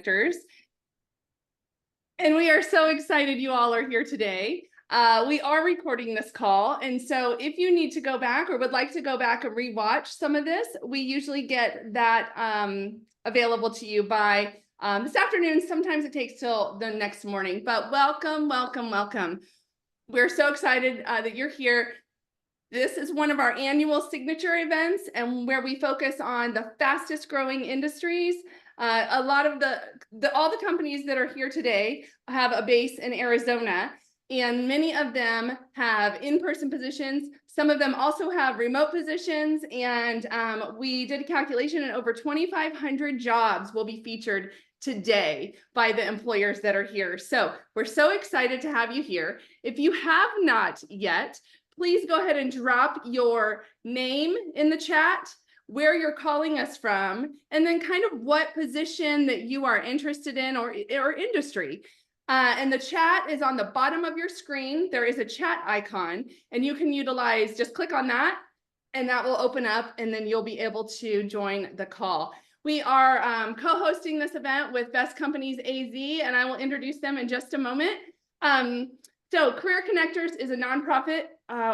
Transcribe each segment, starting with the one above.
Connectors. And we are so excited you all are here today. We are recording this call, and so if you need to go back or would like to go back and rewatch some of this, we usually get that available to you by this afternoon. Sometimes it takes till the next morning, but welcome, welcome, welcome. We're so excited that you're here. This is one of our annual signature events, and where we focus on the fastest growing industries. A lot of all the companies that are here today have a base in Arizona, and many of them have in-person positions. Some of them also have remote positions, and we did a calculation, and over 2,500 jobs will be featured today by the employers that are here. So we're so excited to have you here. If you have not yet, please go ahead and drop your name in the chat, where you're calling us from, and then kind of what position that you are interested in or industry. And the chat is on the bottom of your screen. There is a chat icon, and you can utilize, just click on that, and that will open up, and then you'll be able to join the call. We are co-hosting this event with Best Companies AZ, and I will introduce them in just a moment. So Career Connectors is a nonprofit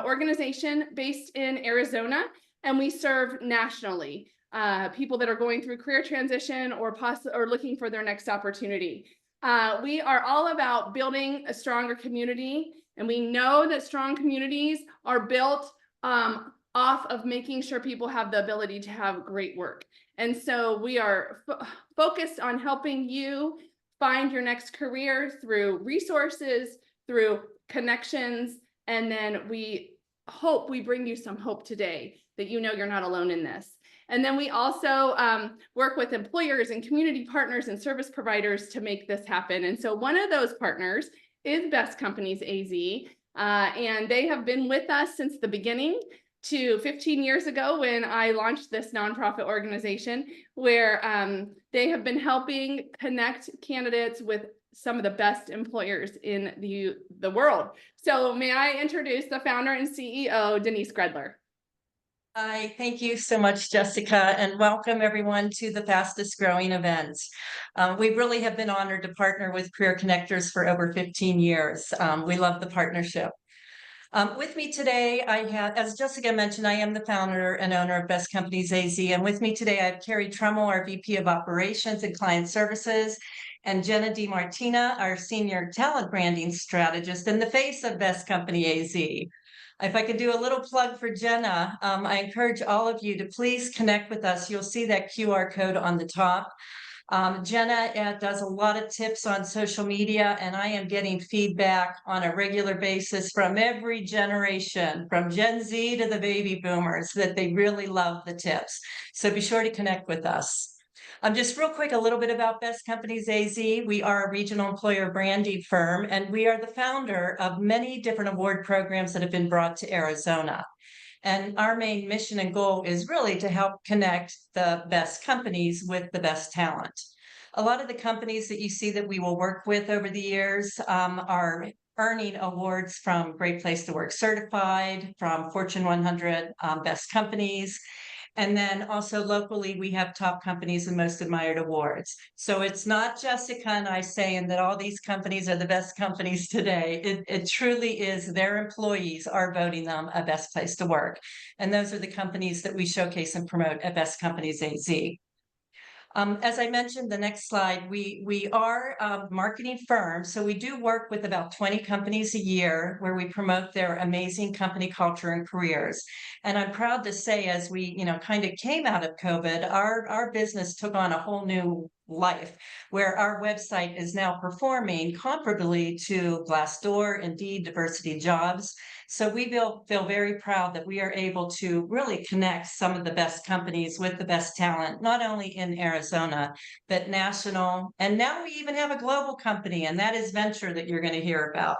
organization based in Arizona, and we serve nationally people that are going through career transition or looking for their next opportunity. We are all about building a stronger community, and we know that strong communities are built off of making sure people have the ability to have great work. And so we are focused on helping you find your next career through resources, through connections, and then we hope we bring you some hope today that you know you're not alone in this. And then we also work with employers and community partners and service providers to make this happen. And so one of those partners is Best Companies AZ, and they have been with us since the beginning, to 15 years ago when I launched this nonprofit organization, where they have been helping connect candidates with some of the best employers in the world. So may I introduce the founder and CEO, Denise Gredler. Hi, thank you so much, Jessica, and welcome everyone to the fastest growing event. We really have been honored to partner with Career Connectors for over 15 years. We love the partnership. With me today, I have, as Jessica mentioned, I am the founder and owner of Best Companies AZ, and with me today I have Carrie Trummel, our VP of Operations and Client Services, and Jenna DiMartina, our Senior Talent Branding Strategist and the face of Best Company AZ. If I could do a little plug for Jenna, I encourage all of you to please connect with us. You'll see that QR code on the top. Jenna does a lot of tips on social media, and I am getting feedback on a regular basis from every generation, from Gen Z to the baby boomers, that they really love the tips. So be sure to connect with us. Just real quick, a little bit about Best Companies AZ. We are a regional employer branding firm, and we are the founder of many different award programs that have been brought to Arizona. And our main mission and goal is really to help connect the best companies with the best talent. A lot of the companies that you see that we will work with over the years are earning awards from Great Place to Work Certified, from Fortune 100 Best Companies. And then also locally, we have Top Companies and Most Admired Awards. So it's not Jessica and I saying that all these companies are the best companies today. It truly is their employees are voting them a best place to work. And those are the companies that we showcase and promote at Best Companies AZ. As I mentioned, the next slide, we are a marketing firm. So we do work with about 20 companies a year where we promote their amazing company culture and careers. And I'm proud to say, as we, kind of came out of COVID, our business took on a whole new life, where our website is now performing comparably to Glassdoor, Indeed, Diversity Jobs. So we feel very proud that we are able to really connect some of the best companies with the best talent, not only in Arizona, but national. And now we even have a global company, and that is Venture, that you're going to hear about.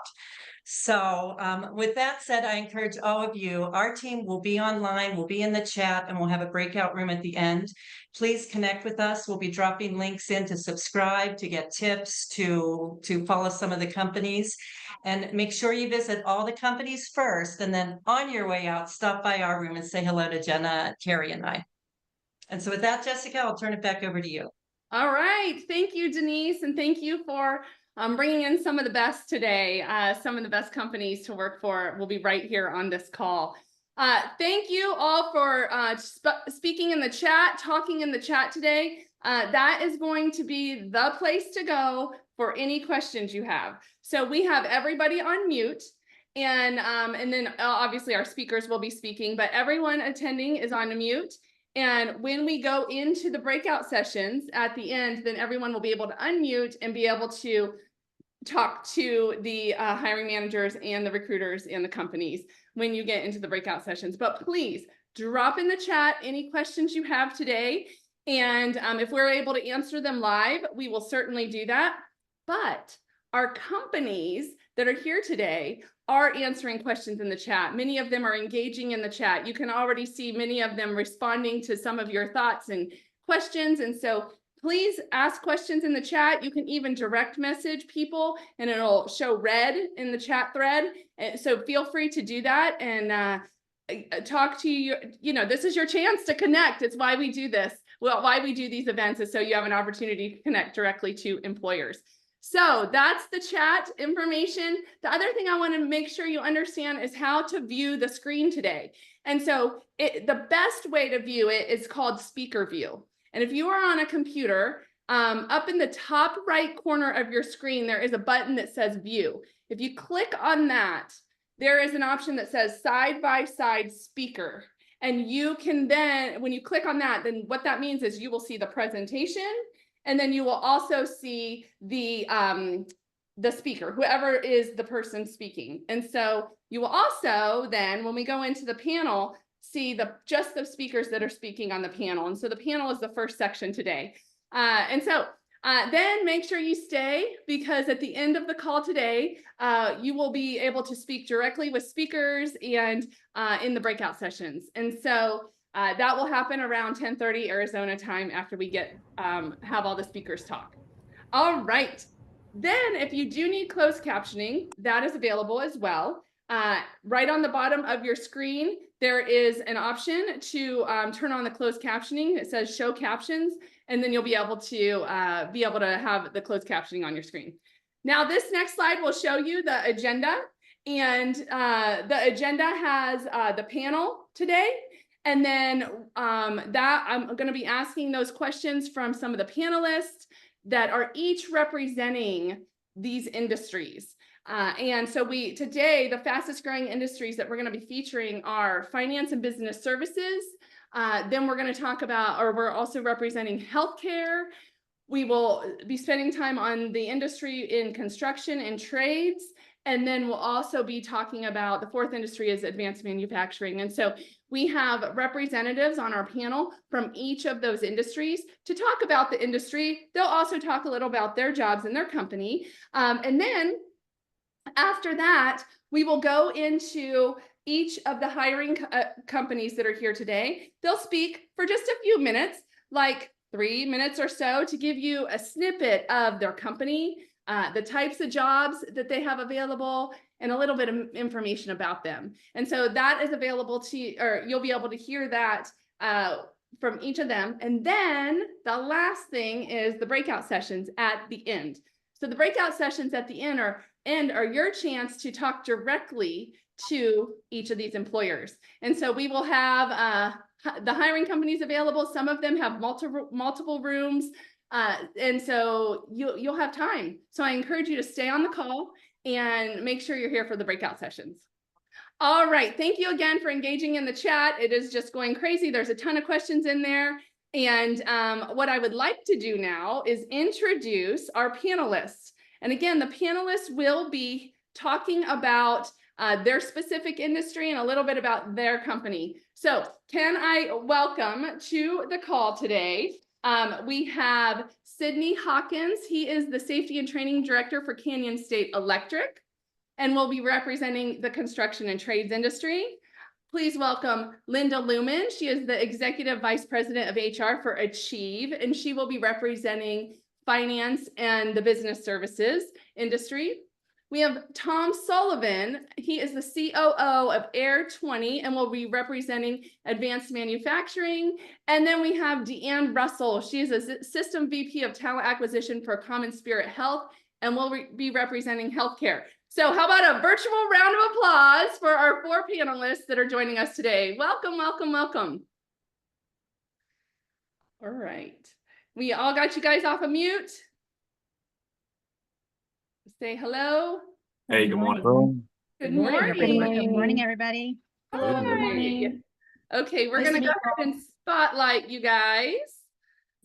So with that said, I encourage all of you, our team will be online, we'll be in the chat, and we'll have a breakout room at the end. Please connect with us. We'll be dropping links in to subscribe, to get tips, to follow some of the companies. And make sure you visit all the companies first, and then on your way out, stop by our room and say hello to Jenna, Carrie, and I. And so with that, Jessica, I'll turn it back over to you. All right. Thank you, Denise. place, and thank you for bringing in some of the best today. Some of the best companies to work for will be right here on this call. Thank you all for speaking in the chat, talking in the chat today. That is going to be the place to go for any questions you have. So we have everybody on mute, and then obviously our speakers will be speaking, but everyone attending is on mute. And when we go into the breakout sessions at the end, then everyone will be able to unmute and be able to talk to the hiring managers and the recruiters and the companies when you get into the breakout sessions. But please drop in the chat any questions you have today. And if we're able to answer them live, we will certainly do that. But our companies that are here today are answering questions in the chat. Many of them are engaging in the chat. You can already see many of them responding to some of your thoughts and questions. And so please ask questions in the chat. You can even direct message people and it'll show red in the chat thread. And so feel free to do that and talk to you. You know, this is your chance to connect. It's why we do this. Well, why we do these events is so you have an opportunity to connect directly to employers. So that's the chat information. The other thing I want to make sure you understand is how to view the screen today. And so the best way to view it is called speaker view. And if you are on a computer, up in the top right corner of your screen, there is a button that says view. If you click on that, there is an option that says side-by-side speaker. And you can then, when you click on that, then what that means is you will see the presentation, and then you will also see the speaker, whoever is the person speaking. And so you will also then, when we go into the panel, see just the speakers that are speaking on the panel. And so the panel is the first section today. Then make sure you stay, because at the end of the call today, you will be able to speak directly with speakers and in the breakout sessions. And so that will happen around 10:30 Arizona time after we have all the speakers talk. All right. Then if you do need closed captioning, that is available as well. Right on the bottom of your screen, there is an option to turn on the closed captioning. It says show captions, and then you'll be able to have the closed captioning on your screen. Now, this next slide will show you the agenda, and the agenda has the panel today. And then that I'm going to be asking those questions from some of the panelists that are each representing these industries. And so today, the fastest growing industries that we're going to be featuring are finance and business services. Then we're going to talk about, or we're also representing healthcare. We will be spending time on the industry in construction and trades. And then we'll also be talking about the fourth industry is advanced manufacturing. And so we have representatives on our panel from each of those industries to talk about the industry. They'll also talk a little about their jobs and their company. And then after that, we will go into each of the hiring companies that are here today. They'll speak for just a few minutes, like 3 minutes or so, to give you a snippet of their company, the types of jobs that they have available, and a little bit of information about them. And so that is available to you, or you'll be able to hear that from each of them. And then the last thing is the breakout sessions at the end. So the breakout sessions at the end are your chance to talk directly to each of these employers. And so we will have the hiring companies available. Some of them have multiple rooms. And so you'll have time. So I encourage you to stay on the call and make sure you're here for the breakout sessions. All right. Thank you again for engaging in the chat. It is just going crazy. There's a ton of questions in there. And what I would like to do now is introduce our panelists. And again, the panelists will be talking about their specific industry and a little bit about their company. So can I welcome to the call today, we have Sydney Hawkins. He is the Safety and Training Director for Canyon State Electric, and will be representing the construction and trades industry. Please welcome Linda Lumen. She is the Executive Vice President of HR for Achieve, and she will be representing finance and the business services industry. We have Tom Sullivan. He is the COO of Air20 and will be representing advanced manufacturing. And then we have Deanne Russell. She is a System VP of Talent Acquisition for Common Spirit Health and will be representing healthcare. So how about a virtual round of applause for our 4 panelists that are joining us today. Welcome, welcome, welcome. All right. We all got you guys off of mute. Say hello. Hey, good morning. Good morning. Good morning, everybody. Hi. Good morning. Okay, we're Nice gonna to go meet you ahead and spotlight you guys.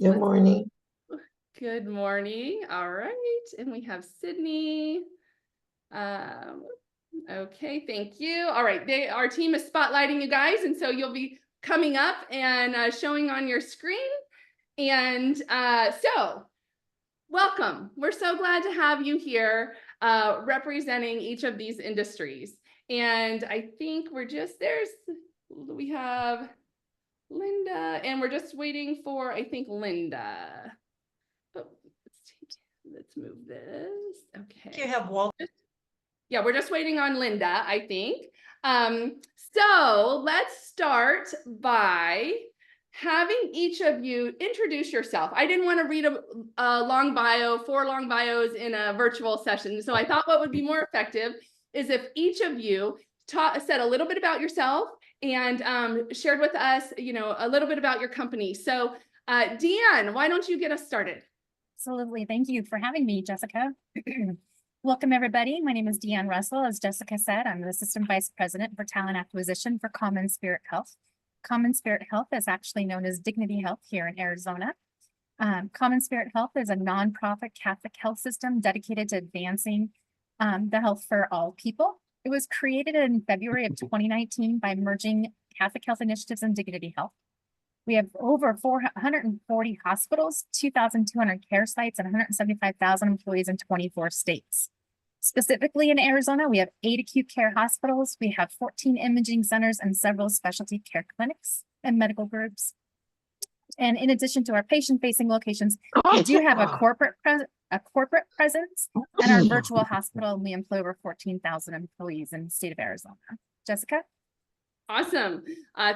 Good morning. Good morning. All right, and we have Sydney. Okay, thank you. All right, our team is spotlighting you guys, and so you'll be coming up and showing on your screen. And so welcome. We're so glad to have you here representing each of these industries. And I think we have Linda, and we're just waiting for, I think, Linda. Oh, let's move this. Okay. You have Walter. Yeah, we're just waiting on Linda, I think. So let's start by having each of you introduce yourself. I didn't want to read a long bio, 4 long bios in a virtual session. So I thought what would be more effective is if each of you said a little bit about yourself and shared with us, a little bit about your company. So Deanne, why don't you get us started? Absolutely. Thank you for having me, Jessica. Welcome, everybody. My name is Deanne Russell. As Jessica said, I'm the Assistant Vice President for Talent Acquisition for Common Spirit Health. Common Spirit Health is actually known as Dignity Health here in Arizona. Common Spirit Health is a nonprofit Catholic health system dedicated to advancing the health for all people. It was created in February of 2019 by merging Catholic Health Initiatives and Dignity Health. We have over 440 hospitals, 2,200 care sites, and 175,000 employees in 24 states. Specifically in Arizona, we have 8 acute care hospitals, we have 14 imaging centers, and several specialty care clinics and medical groups. And in addition to our patient-facing locations, we do have a corporate presence and our virtual hospital, and we employ over 14,000 employees in the state of Arizona. Jessica? Awesome.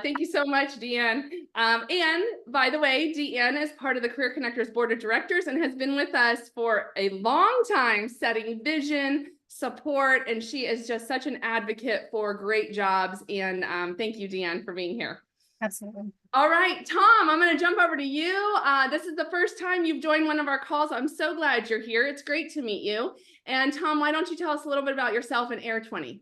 Thank you so much, Deanne. And by the way, Deanne is part of the Career Connectors Board of Directors and has been with us for a long time, setting vision, support, and she is just such an advocate for great jobs. And thank you, Deanne, for being here. Absolutely. All right, Tom, I'm going to jump over to you. This is the first time you've joined one of our calls. I'm so glad you're here. It's great to meet you. And Tom, why don't you tell us a little bit about yourself and Air20?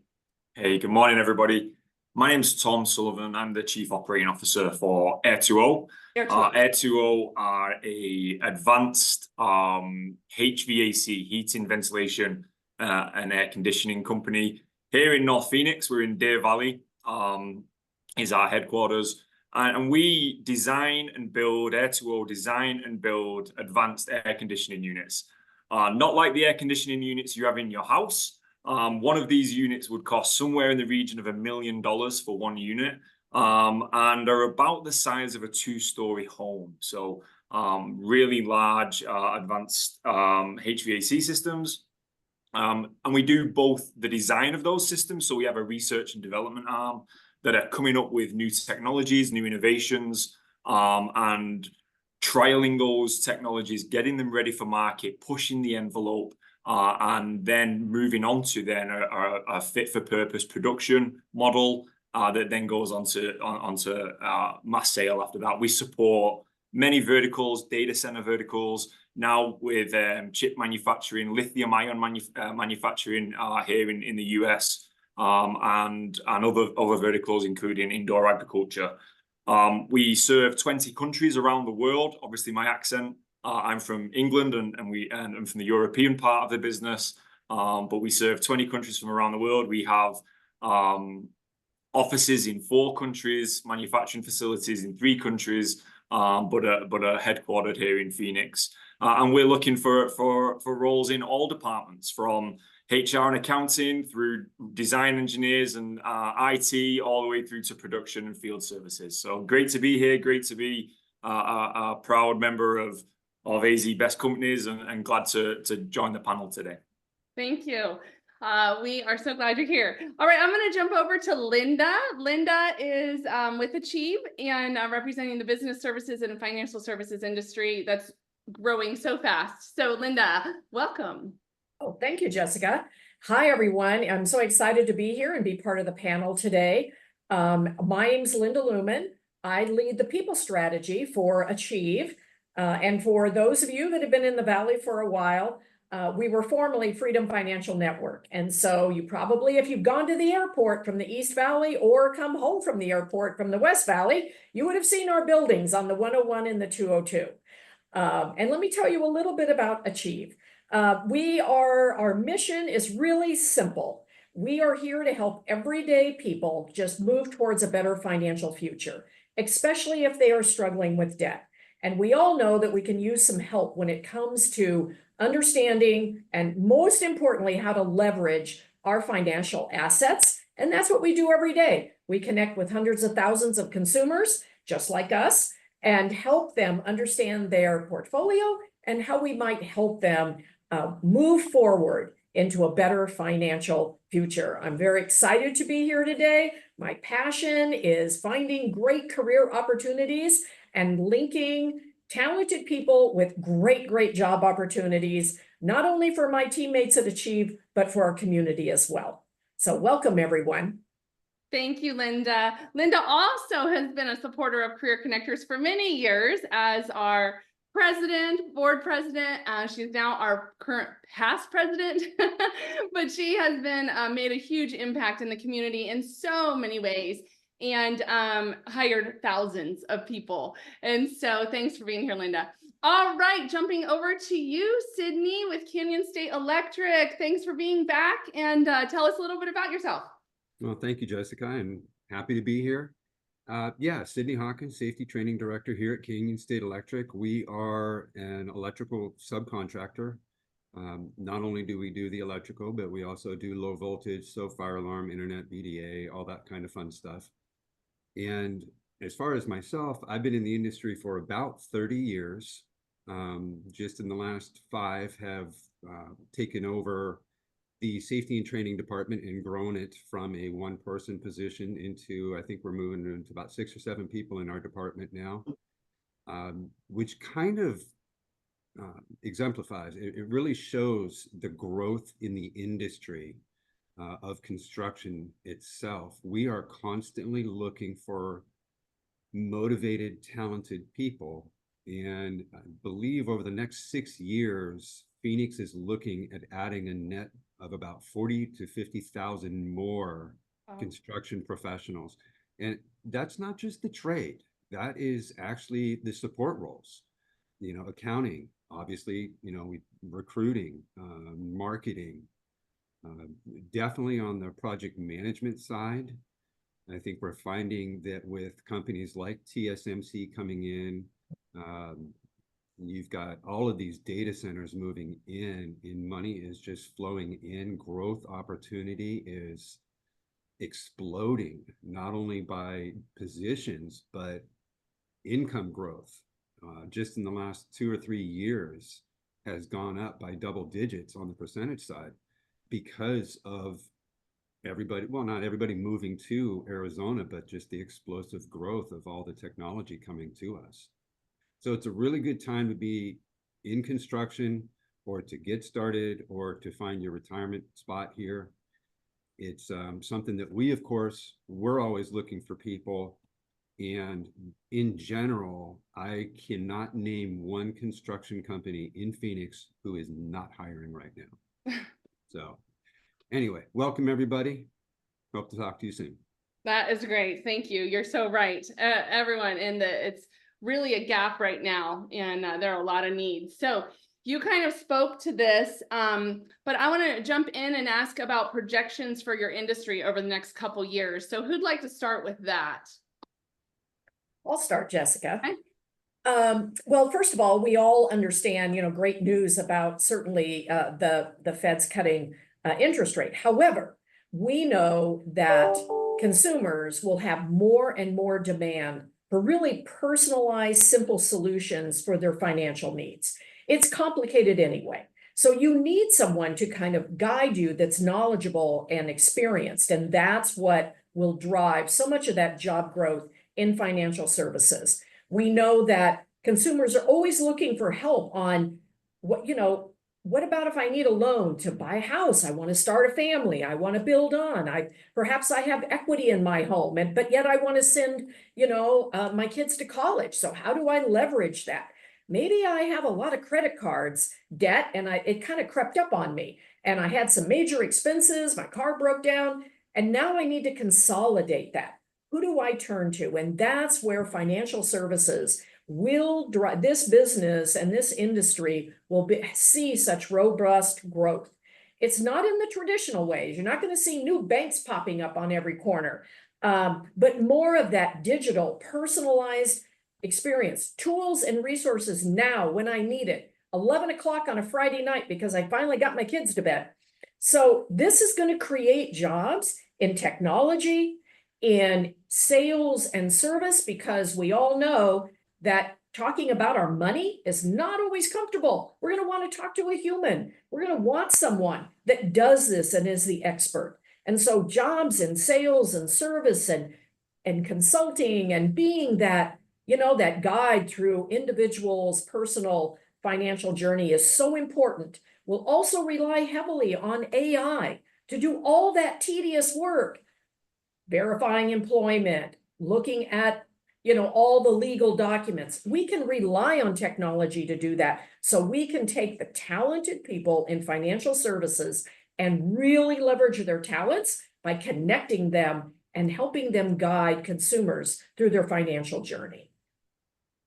Hey, good morning, everybody. My name's Tom Sullivan. I'm the Chief Operating Officer for Air2O. Air2O are a advanced HVAC, heating, ventilation, and air conditioning company. Here in North Phoenix, we're in Deer Valley, is our headquarters. And we design and build, Air2O design and build advanced air conditioning units. Not like the air conditioning units you have in your house. One of these units would cost somewhere in the region of $1 million for one unit, and are about the size of a 2-story home. So really large, advanced HVAC systems. And we do both the design of those systems. So we have a research and development arm that are coming up with new technologies, new innovations, and trialing those technologies, getting them ready for market, pushing the envelope, and then moving on to then a fit for purpose production model that then goes onto mass sale after that. We support many verticals, data center verticals, now with chip manufacturing, lithium ion manufacturing here in the US, and other verticals, including indoor agriculture. We serve 20 countries around the world. Obviously, my accent, I'm from England and I'm from the European part of the business, but we serve 20 countries from around the world. We have offices in 4 countries, manufacturing facilities in 3 countries, but are headquartered here in Phoenix. And we're looking for roles in all departments, from HR and accounting through design engineers and IT, all the way through to production and field services. So great to be here. Great to be a proud member of AZ Best Companies, and glad to join the panel today. Thank you. We are so glad you're here. All right, I'm going to jump over to Linda. Linda is with Achieve and representing the business services and financial services industry that's growing so fast. So Linda, welcome. Oh, thank you, Jessica. Hi, everyone. I'm so excited to be here and be part of the panel today. My name's Linda Lumen. I lead the people strategy for Achieve. And for those of you that have been in the Valley for a while, we were formerly Freedom Financial Network. And so you probably, if you've gone to the airport from the East Valley or come home from the airport from the West Valley, you would have seen our buildings on the 101 and the 202. And let me tell you a little bit about Achieve. Our mission is really simple. We are here to help everyday people just move towards a better financial future, especially if they are struggling with debt. And we all know that we can use some help when it comes to understanding and, most importantly, how to leverage our financial assets. And that's what we do every day. We connect with hundreds of thousands of consumers just like us and help them understand their portfolio and how we might help them move forward into a better financial future. I'm very excited to be here today. My passion is finding great career opportunities and linking talented people with great job opportunities, not only for my teammates at Achieve, but for our community as well. So welcome, everyone. Thank you, Linda. Linda also has been a supporter of Career Connectors for many years as our president, board president. She's now our current past president, but she has been made a huge impact in the community in so many ways and hired thousands of people. And so thanks for being here, Linda. All right, jumping over to you, Sydney with Canyon State Electric. Thanks for being back and tell us a little bit about yourself. Well, thank you, Jessica. I'm happy to be here. Yeah, Sydney Hawkins, Safety Training Director here at Canyon State Electric. We are an electrical subcontractor. Not only do we do the electrical, but we also do low voltage, so fire alarm, internet, VDA, all that kind of fun stuff. And as far as myself, I've been in the industry for about 30 years. Just in the last 5 have taken over the safety and training department and grown it from a 1-person position into, I think we're moving into about 6 or 7 people in our department now, which kind of exemplifies, it really shows the growth in the industry of construction itself. We are constantly looking for motivated, talented people. And I believe over the next 6 years, Phoenix is looking at adding a net of about 40 to 50,000 more construction professionals. And that's not just the trade, that is actually the support roles, accounting, obviously, recruiting, marketing, definitely on the project management side. I think we're finding that with companies like TSMC coming in, you've got all of these data centers moving in, and money is just flowing in. Growth opportunity is exploding, not only by positions, but income growth. Just in the last 2 or 3 years has gone up by double digits on the percentage side because of everybody, well, not everybody moving to Arizona, but just the explosive growth of all the technology coming to us. So it's a really good time to be in construction or to get started or to find your retirement spot here. It's something that we, of course, we're always looking for people. And in general, I cannot name one construction company in Phoenix who is not hiring right now. So anyway, welcome everybody. Hope to talk to you soon. That is great. Thank you. You're so right. Everyone, it's really a gap right now, and there are a lot of needs. So you kind of spoke to this, but I want to jump in and ask about projections for your industry over the next couple years. So who'd like to start with that? I'll start, Jessica. Okay. Well, first of all, we all understand, great news about certainly the Fed's cutting interest rate. However, we know that consumers will have more and more demand for really personalized, simple solutions for their financial needs. It's complicated anyway. So you need someone to kind of guide you that's knowledgeable and experienced. And that's what will drive so much of that job growth in financial services. We know that consumers are always looking for help on what about if I need a loan to buy a house? I want to start a family. I want to build on. Perhaps I have equity in my home, but yet I want to send, my kids to college. So how do I leverage that? Maybe I have a lot of credit cards debt and it kind of crept up on me and I had some major expenses. My car broke down and now I need to consolidate that. Who do I turn to? And that's where financial services will drive this business, and this industry will see such robust growth. It's not in the traditional ways. You're not going to see new banks popping up on every corner, but more of that digital, personalized experience, tools and resources now when I need it. 11 o'clock on a Friday night because I finally got my kids to bed. So this is going to create jobs in technology, in sales and service, because we all know that talking about our money is not always comfortable. We're going to want to talk to a human. We're going to want someone that does this and is the expert. And so jobs in sales and service and consulting and being that, that guide through individuals' personal financial journey is so important. We'll also rely heavily on AI to do all that tedious work, verifying employment, looking at all the legal documents. We can rely on technology to do that. So we can take the talented people in financial services and really leverage their talents by connecting them and helping them guide consumers through their financial journey.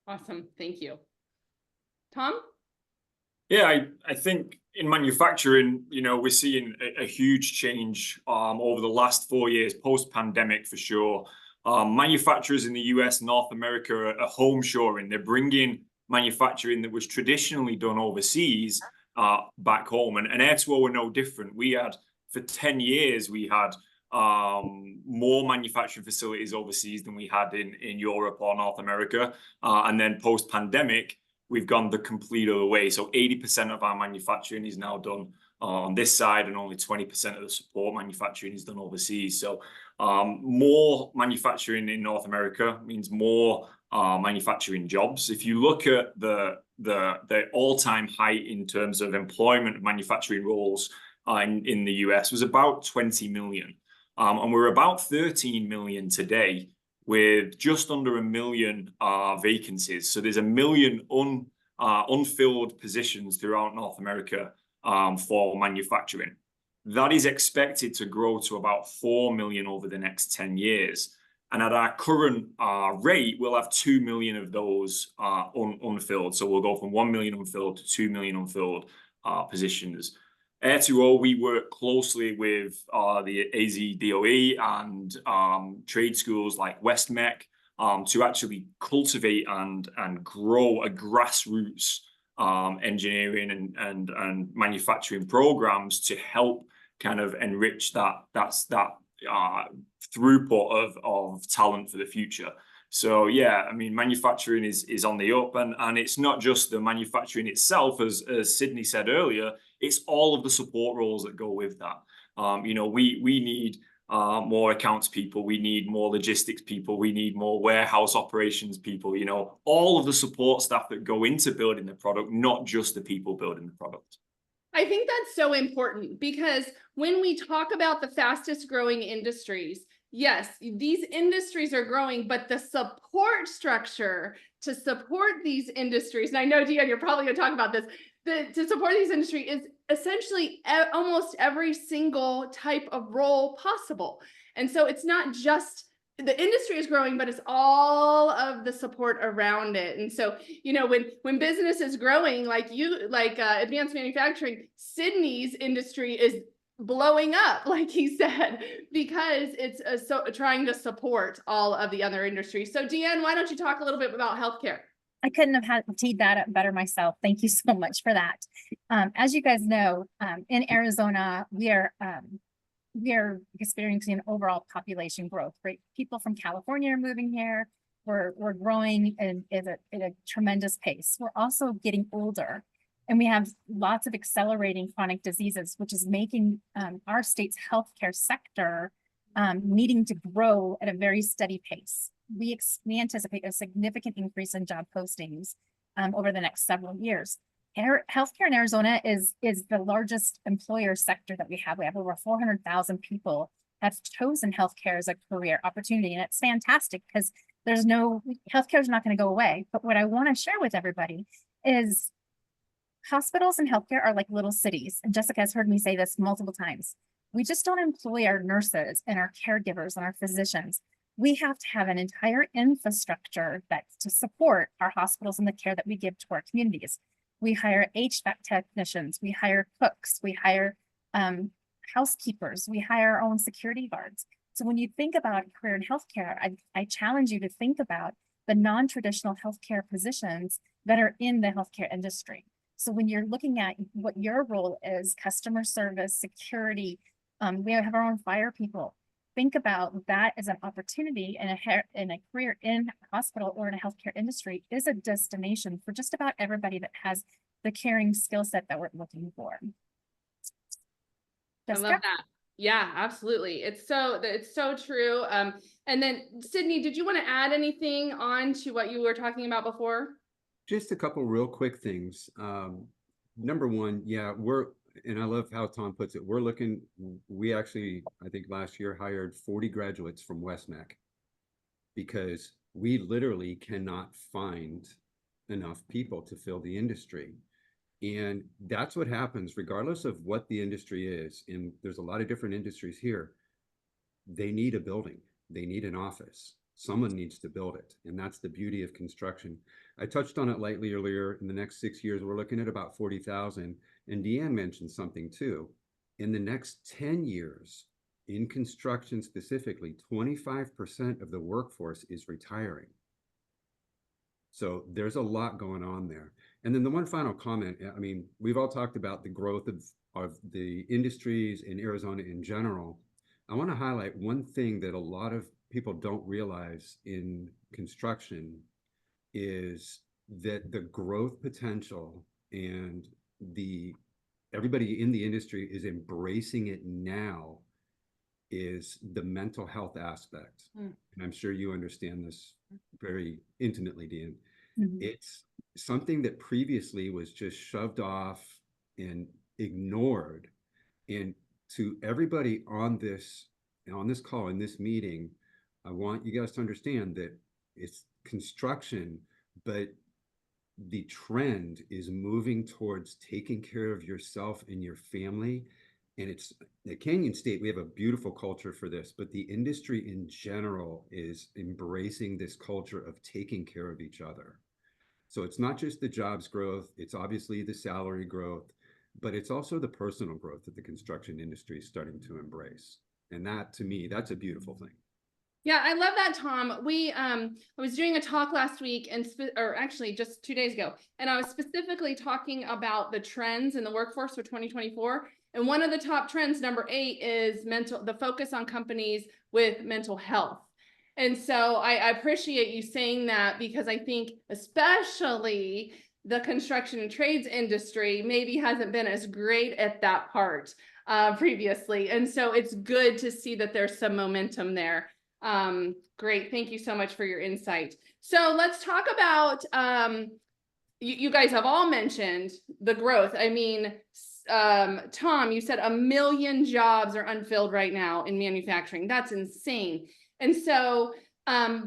Awesome. Thank you. Tom? Yeah, I think in manufacturing, we're seeing a huge change over the last 4 years, post-pandemic for sure. Manufacturers in the US, North America are home shoring. They're bringing manufacturing that was traditionally done overseas back home. And Air2O were no different. For 10 years, we had more manufacturing facilities overseas than we had in Europe or North America. And then post-pandemic, we've gone the complete other way. So 80% of our manufacturing is now done on this side, and only 20% of the support manufacturing is done overseas. So more manufacturing in North America means more manufacturing jobs. If you look at the all-time height in terms of employment of manufacturing roles in the US was about 20 million. And we're about 13 million today, with just under 1 million vacancies. So there's 1 million unfilled positions throughout North America for manufacturing. That is expected to grow to about 4 million over the next 10 years. And at our current rate, we'll have 2 million of those unfilled. So we'll go from 1 million unfilled to 2 million unfilled positions. Air2O, we work closely with the AZDOE and trade schools like WestMech to actually cultivate and grow a grassroots engineering and manufacturing programs to help kind of enrich that throughput of talent for the future. So yeah, I mean, manufacturing is on the up, and it's not just the manufacturing itself, as Sydney said earlier, it's all of the support roles that go with that. We need more accounts people, we need more logistics people, we need more warehouse operations people, all of the support staff that go into building the product, not just the people building the product. I think that's so important, because when we talk about the fastest growing industries, yes, these industries are growing, but the support structure to support these industries, and I know, Deanne, you're probably going to talk about this, to support these industries is essentially almost every single type of role possible. And so it's not just the industry is growing, but it's all of the support around it. And so, when business is growing, like advanced manufacturing, Sydney's industry is blowing up, like he said, because it's trying to support all of the other industries. So Deanne, why don't you talk a little bit about healthcare? I couldn't have teed that up better myself. Thank you so much for that. As you guys know, in Arizona, we are experiencing an overall population growth, right? People from California are moving here. We're growing at a tremendous pace. We're also getting older. And we have lots of accelerating chronic diseases, which is making our state's healthcare sector needing to grow at a very steady pace. We anticipate a significant increase in job postings over the next several years. Healthcare in Arizona is the largest employer sector that we have. We have over 400,000 people have chosen healthcare as a career opportunity, and it's fantastic because healthcare is not going to go away. But what I want to share with everybody is hospitals and healthcare are like little cities. And Jessica has heard me say this multiple times. We just don't employ our nurses and our caregivers and our physicians. We have to have an entire infrastructure that's to support our hospitals and the care that we give to our communities. We hire HVAC technicians, we hire cooks, we hire housekeepers, we hire our own security guards. So when you think about a career in healthcare, I challenge you to think about the non-traditional healthcare positions that are in the healthcare industry. So when you're looking at what your role is, customer service, security, we have our own fire people. Think about that as an opportunity in a career in a hospital or in a healthcare industry is a destination for just about everybody that has the caring skill set that we're looking for. I love that. Yeah, absolutely. It's so true. And then Sydney, did you want to add anything on to what you were talking about before? Just a couple real quick things. Number one, yeah, and I love how Tom puts it. We actually, I think last year hired 40 graduates from WestMec because we literally cannot find enough people to fill the industry. And that's what happens regardless of what the industry is. And there's a lot of different industries here. They need a building. They need an office. Someone needs to build it. And that's the beauty of construction. I touched on it lightly earlier. In the next 6 years, we're looking at about 40,000. And Deanne mentioned something too. In the next 10 years, in construction specifically, 25% of the workforce is retiring. So there's a lot going on there. And then the one final comment, I mean, we've all talked about the growth of the industries in Arizona in general. I want to highlight one thing that a lot of people don't realize in construction is that the growth potential and everybody in the industry is embracing it now is the mental health aspect. And I'm sure you understand this very intimately, Deanne. It's something that previously was just shoved off and ignored. And to everybody on this call, in this meeting, I want you guys to understand that it's construction, but the trend is moving towards taking care of yourself and your family. And it's at Canyon State, we have a beautiful culture for this, but the industry in general is embracing this culture of taking care of each other. So it's not just the jobs growth, it's obviously the salary growth, but it's also the personal growth that the construction industry is starting to embrace. And that, to me, that's a beautiful thing. Yeah, I love that, Tom. I was doing a talk last week or actually just 2 days ago, and I was specifically talking about the trends in the workforce for 2024. And one of the top trends, number 8, is the focus on companies with mental health. And so I appreciate you saying that, because I think especially the construction and trades industry maybe hasn't been as great at that part previously. And so it's good to see that there's some momentum there. Great. Thank you so much for your insight. So let's talk about, you guys have all mentioned the growth. I mean, Tom, you said 1 million jobs are unfilled right now in manufacturing. That's insane. And so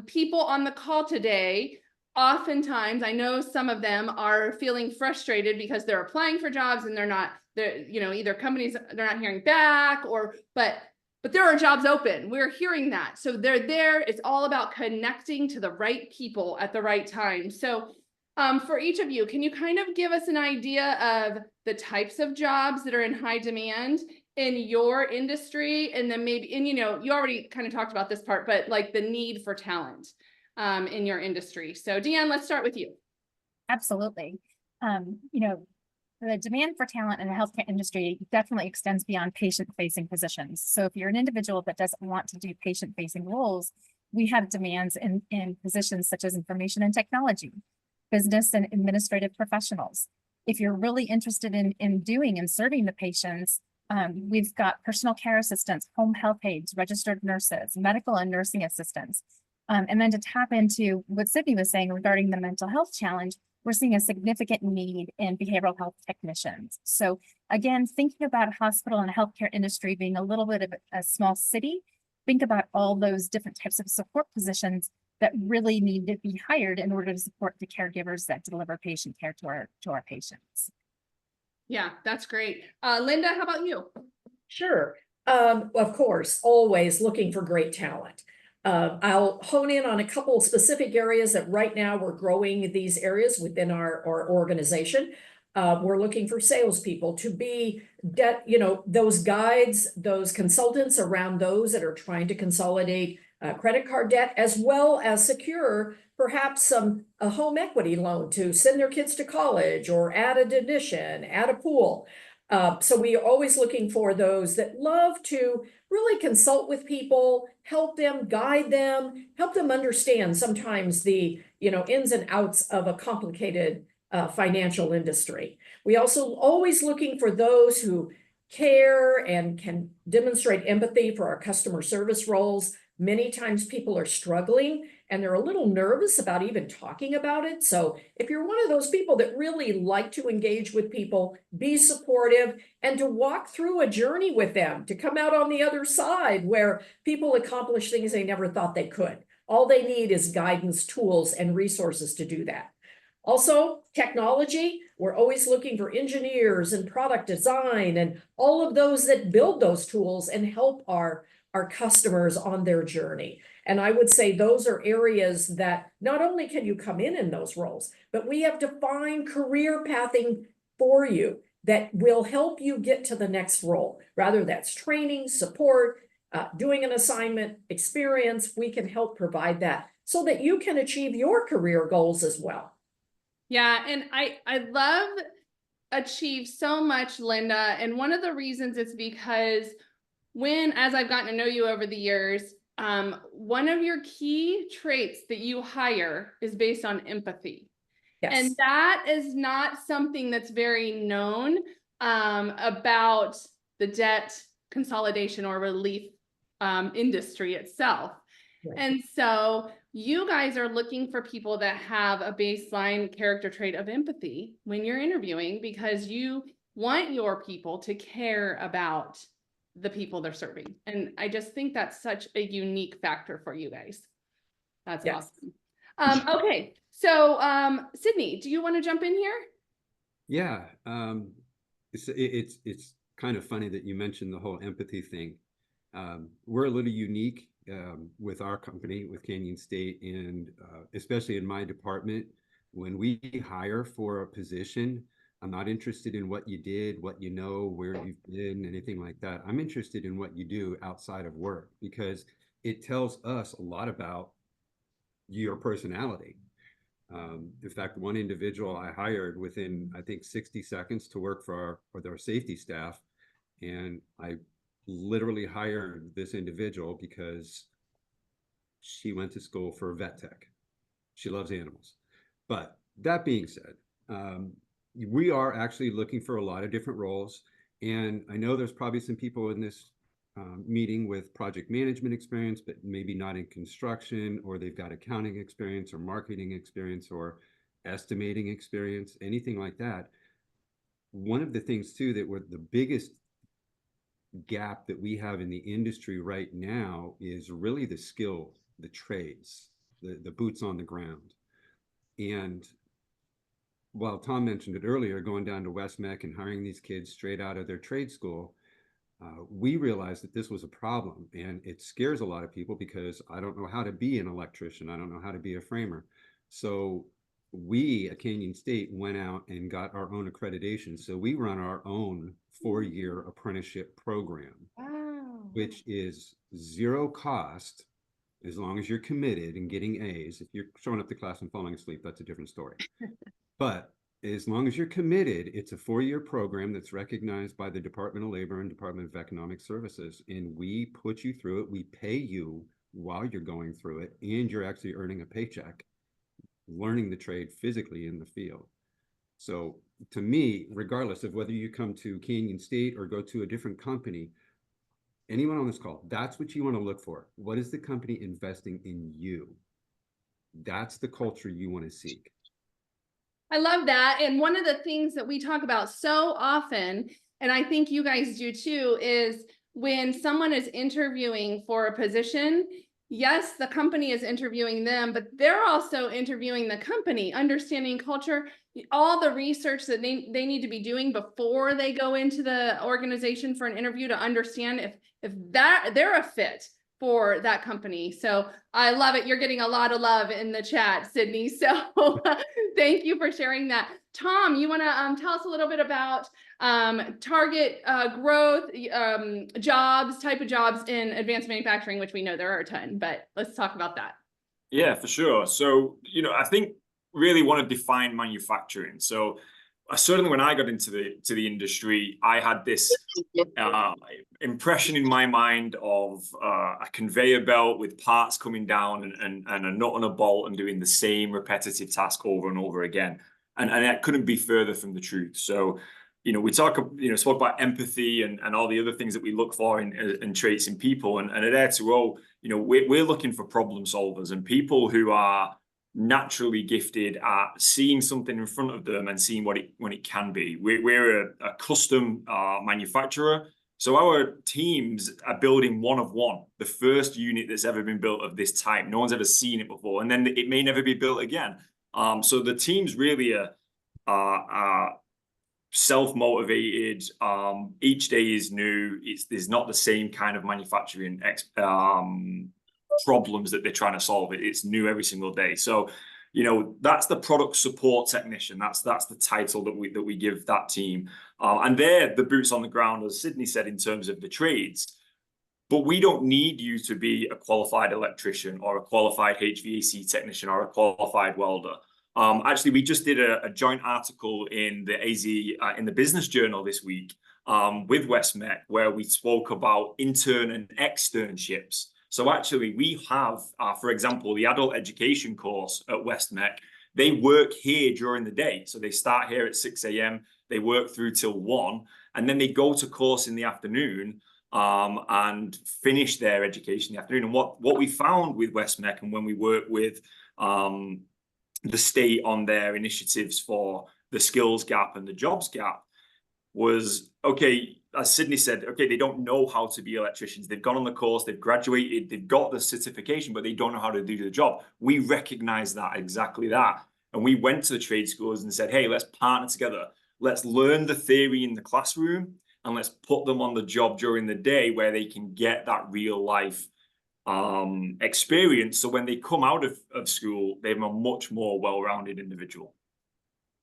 people on the call today, oftentimes, I know some of them are feeling frustrated because they're applying for jobs and either companies, they're not hearing back, but there are jobs open. We're hearing that. So they're there. It's all about connecting to the right people at the right time. So for each of you, can you kind of give us an idea of the types of jobs that are in high demand in your industry? And then maybe, and you already kind of talked about this part, but like the need for talent in your industry. So Deanne, let's start with you. Absolutely. The demand for talent in the healthcare industry definitely extends beyond patient-facing positions. So if you're an individual that doesn't want to do patient-facing roles, we have demands in positions such as information and technology, business and administrative professionals, if you're really interested in doing and serving the patients, we've got personal care assistants, home health aides, registered nurses, medical and nursing assistants. And then to tap into what Sydney was saying regarding the mental health challenge, we're seeing a significant need in behavioral health technicians. So again, thinking about hospital and healthcare industry being a little bit of a small city, think about all those different types of support positions that really need to be hired in order to support the caregivers that deliver patient care to our patients. Yeah, that's great. Linda, how about you? Sure. Of course, always looking for great talent. I'll hone in on a couple of specific areas that right now we're growing these areas within our organization. We're looking for salespeople to be those guides, those consultants around those that are trying to consolidate credit card debt, as well as secure perhaps a home equity loan to send their kids to college or add an addition, add a pool. So we are always looking for those that love to really consult with people, help them, guide them, help them understand sometimes the ins and outs of a complicated financial industry. We also always looking for those who care and can demonstrate empathy for our customer service roles. Many times people are struggling and they're a little nervous about even talking about it. So if you're one of those people that really like to engage with people, be supportive, and to walk through a journey with them, to come out on the other side where people accomplish things they never thought they could. All they need is guidance, tools, and resources to do that. Also, technology, we're always looking for engineers and product design and all of those that build those tools and help our customers on their journey. And I would say those are areas that not only can you come in those roles, but we have defined career pathing for you that will help you get to the next role. Rather that's training, support, doing an assignment, experience, we can help provide that so that you can achieve your career goals as well. Yeah, and I love Achieve so much, Linda. And one of the reasons is because as I've gotten to know you over the years, one of your key traits that you hire is based on empathy. Yes. And that is not something that's very known about the debt consolidation or relief industry itself. Right. And so you guys are looking for people that have a baseline character trait of empathy when you're interviewing, because you want your people to care about the people they're serving. And I just think that's such a unique factor for you guys. That's Yes. awesome. Okay. So, Sydney, do you want to jump in here? Yeah. It's kind of funny that you mentioned the whole empathy thing. We're a little unique with our company, with Canyon State, and especially in my department. When we hire for a position, I'm not interested in what you did, what you know, where you've been, anything like that. I'm interested in what you do outside of work, because it tells us a lot about your personality. In fact, one individual I hired within, I think, 60 seconds to work for our safety staff. And I literally hired this individual because she went to school for vet tech. She loves animals. But that being said, we are actually looking for a lot of different roles. And I know there's probably some people in this meeting with project management experience, but maybe not in construction, or they've got accounting experience or marketing experience or estimating experience, anything like that. One of the things too that were the biggest gap that we have in the industry right now is really the skill, the trades, the boots on the ground. And while Tom mentioned it earlier, going down to West Mech and hiring these kids straight out of their trade school, we realized that this was a problem, and it scares a lot of people because I don't know how to be an electrician. I don't know how to be a framer. So we at Canyon State went out and got our own accreditation. So we run our own 4-year apprenticeship program, which is zero cost as long as you're committed and getting A's. If you're showing up to class and falling asleep, that's a different story. But as long as you're committed, it's a 4-year program that's recognized by the Department of Labor and Department of Economic Services. And we put you through it. We pay you while you're going through it, and you're actually earning a paycheck, learning the trade physically in the field. So to me, regardless of whether you come to Canyon State or go to a different company, anyone on this call, that's what you want to look for. What is the company investing in you? That's the culture you want to seek. I love that. And one of the things that we talk about so often, and I think you guys do too, is when someone is interviewing for a position, yes, the company is interviewing them, but they're also interviewing the company, understanding culture, all the research that they need to be doing before they go into the organization for an interview to understand if that they're a fit for that company. So I love it. You're getting a lot of love in the chat, Sydney. So thank you for sharing that. Tom, you want to tell us a little bit about target growth, type of jobs in advanced manufacturing, which we know there are a ton, but let's talk about that. Yeah, for sure. So, I think really want to define manufacturing. So certainly when I got into the industry, I had this impression in my mind of a conveyor belt with parts coming down and a nut and a bolt and doing the same repetitive task over and over again. And that couldn't be further from the truth. So, we spoke about empathy and all the other things that we look for in traits in people. And at Air2O, we're looking for problem solvers and people who are naturally gifted at seeing something in front of them and seeing what it can be. We're a custom manufacturer. So our teams are building one of one, the first unit that's ever been built of this type. No one's ever seen it before. And then it may never be built again. So the teams really are self-motivated. Each day is new. There's not the same kind of manufacturing problems that they're trying to solve. It's new every single day. So, that's the product support technician. That's the title that we give that team. And they're the boots on the ground, as Sydney said, in terms of the trades. But we don't need you to be a qualified electrician or a qualified HVAC technician or a qualified welder. Actually, we just did a joint article in the in the Business Journal this week with Westmec, where we spoke about intern and externships. So actually, we have, for example, the adult education course at Westmec. They work here during the day. So they start here at 6 a.m., they work through till 1, and then they go to course in the afternoon and finish their education in the afternoon. And what we found with Westmec, and when we work with the state on their initiatives for the skills gap and the jobs gap, was, okay, as Sydney said, okay, they don't know how to be electricians. They've gone on the course, they've graduated, they've got the certification, but they don't know how to do the job. We recognize that, exactly that. And we went to the trade schools and said, hey, let's partner together. Let's learn the theory in the classroom and let's put them on the job during the day where they can get that real life experience. So when they come out of school, they're a much more well-rounded individual.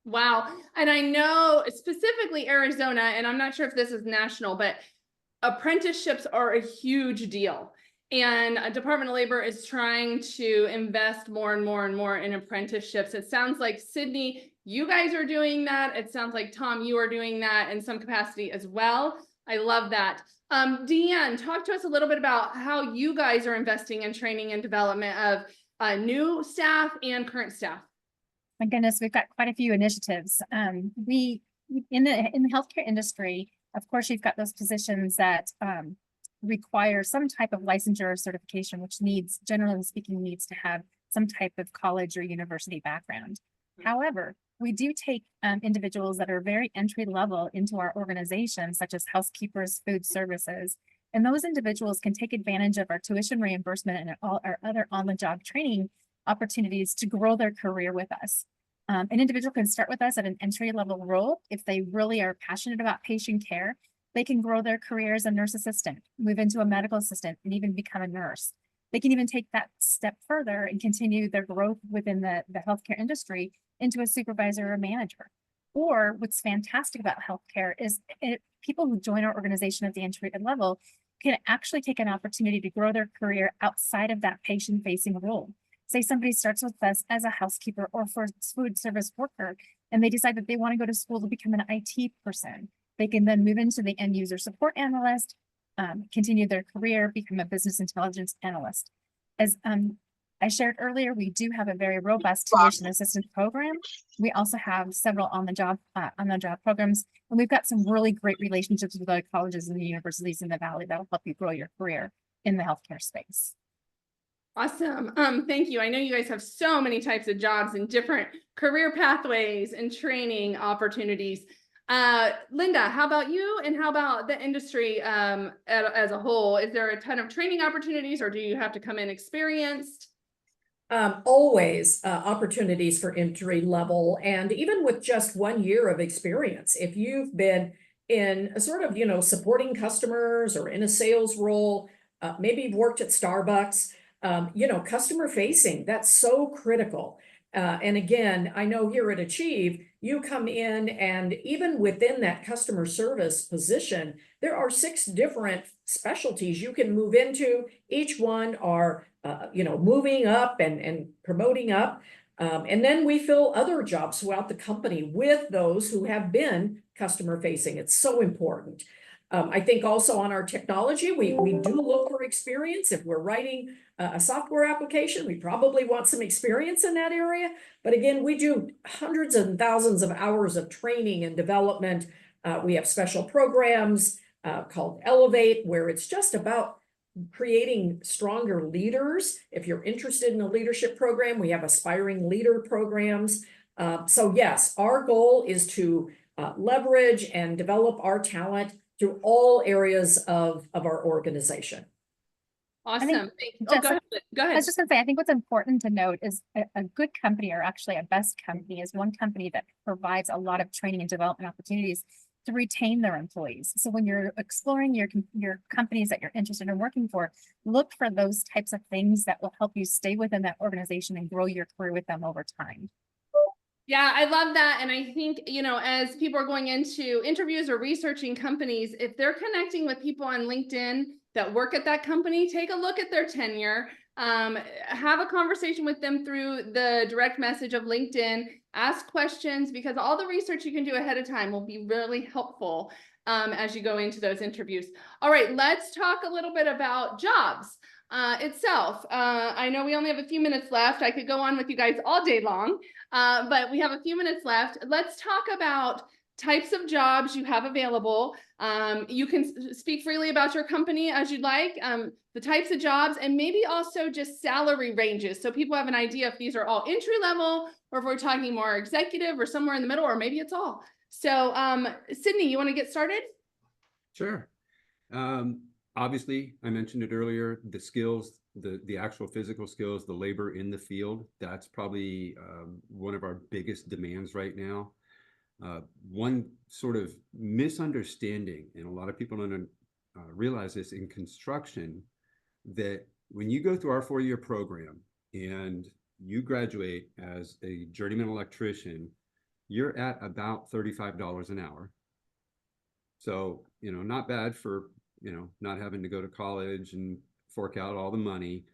Wow. And I know specifically Arizona, and I'm not sure if this is national, but apprenticeships are a huge deal. And Department of Labor is trying to invest more and more and more in apprenticeships. It sounds like, Sydney, you guys are doing that. It sounds like, Tom, you are doing that in some capacity as well. I love that. Deanne, talk to us a little bit about how you guys are investing in training and development of new staff and current staff. My goodness, we've got quite a few initiatives. We in the healthcare industry, of course, you've got those positions that require some type of licensure or certification, which generally speaking, needs to have some type of college or university background. However, we do take individuals that are very entry level into our organization, such as housekeepers, food services, and those individuals can take advantage of our tuition reimbursement and all our other on-the-job training opportunities to grow their career with us. An individual can start with us at an entry-level role. If they really are passionate about patient care, they can grow their career as a nurse assistant, move into a medical assistant, and even become a nurse. They can even take that step further and continue their growth within the healthcare industry into a supervisor or manager. Or what's fantastic about healthcare is people who join our organization at the entry level can actually take an opportunity to grow their career outside of that patient-facing role. Say somebody starts with us as a housekeeper or for food service worker, and they decide that they want to go to school to become an IT person. They can then move into the end user support analyst, continue their career, become a business intelligence analyst. As I shared earlier, we do have a very robust tuition assistance program. We also have several on-the-job programs, and we've got some really great relationships with other colleges and universities in the Valley that'll help you grow your career in the healthcare space. Awesome. Thank you. I know you guys have so many types of jobs and different career pathways and training opportunities. Linda, how about you? And how about the industry as a whole? Is there a ton of training opportunities, or do you have to come in experienced? Always opportunities for entry level, and even with just 1 year of experience, if you've been in a sort of, supporting customers or in a sales role, maybe you've worked at Starbucks, customer facing, that's so critical. And again, I know here at Achieve, you come in and even within that customer service position, there are 6 different specialties you can move into. Each one are, moving up and promoting up. And then we fill other jobs throughout the company with those who have been customer facing. It's so important. I think also on our technology, we do look for experience. If we're writing a software application, we probably want some experience in that area. But again, we do hundreds and thousands of hours of training and development. We have special programs called Elevate, where it's just about creating stronger leaders. If you're interested in a leadership program, we have aspiring leader programs. So yes, our goal is to leverage and develop our talent through all areas of our organization. Awesome. Jessica, Go ahead. I was just gonna say, I think what's important to note is a good company, or actually a best company, is one company that provides a lot of training and development opportunities to retain their employees. So when you're exploring your companies that you're interested in working for, look for those types of things that will help you stay within that organization and grow your career with them over time. Yeah, I love that. And I think, as people are going into interviews or researching companies, if they're connecting with people on LinkedIn that work at that company, take a look at their tenure, have a conversation with them through the direct message of LinkedIn, ask questions, because all the research you can do ahead of time will be really helpful as you go into those interviews. All right, let's talk a little bit about jobs itself. I know we only have a few minutes left. I could go on with you guys all day long. But we have a few minutes left. Let's talk about types of jobs you have available. You can speak freely about your company as you'd like, the types of jobs, and maybe also just salary ranges, so people have an idea if these are all entry level, or if we're talking more executive or somewhere in the middle, or maybe it's all. So Sydney, you want to get started? Sure. Obviously, I mentioned it earlier, the skills, the actual physical skills, the labor in the field, that's probably one of our biggest demands right now. One sort of misunderstanding, and a lot of people don't realize this in construction, that when you go through our 4-year program and you graduate as a journeyman electrician, you're at about $35 an hour. So, not bad for, not having to go to college and fork out all the money,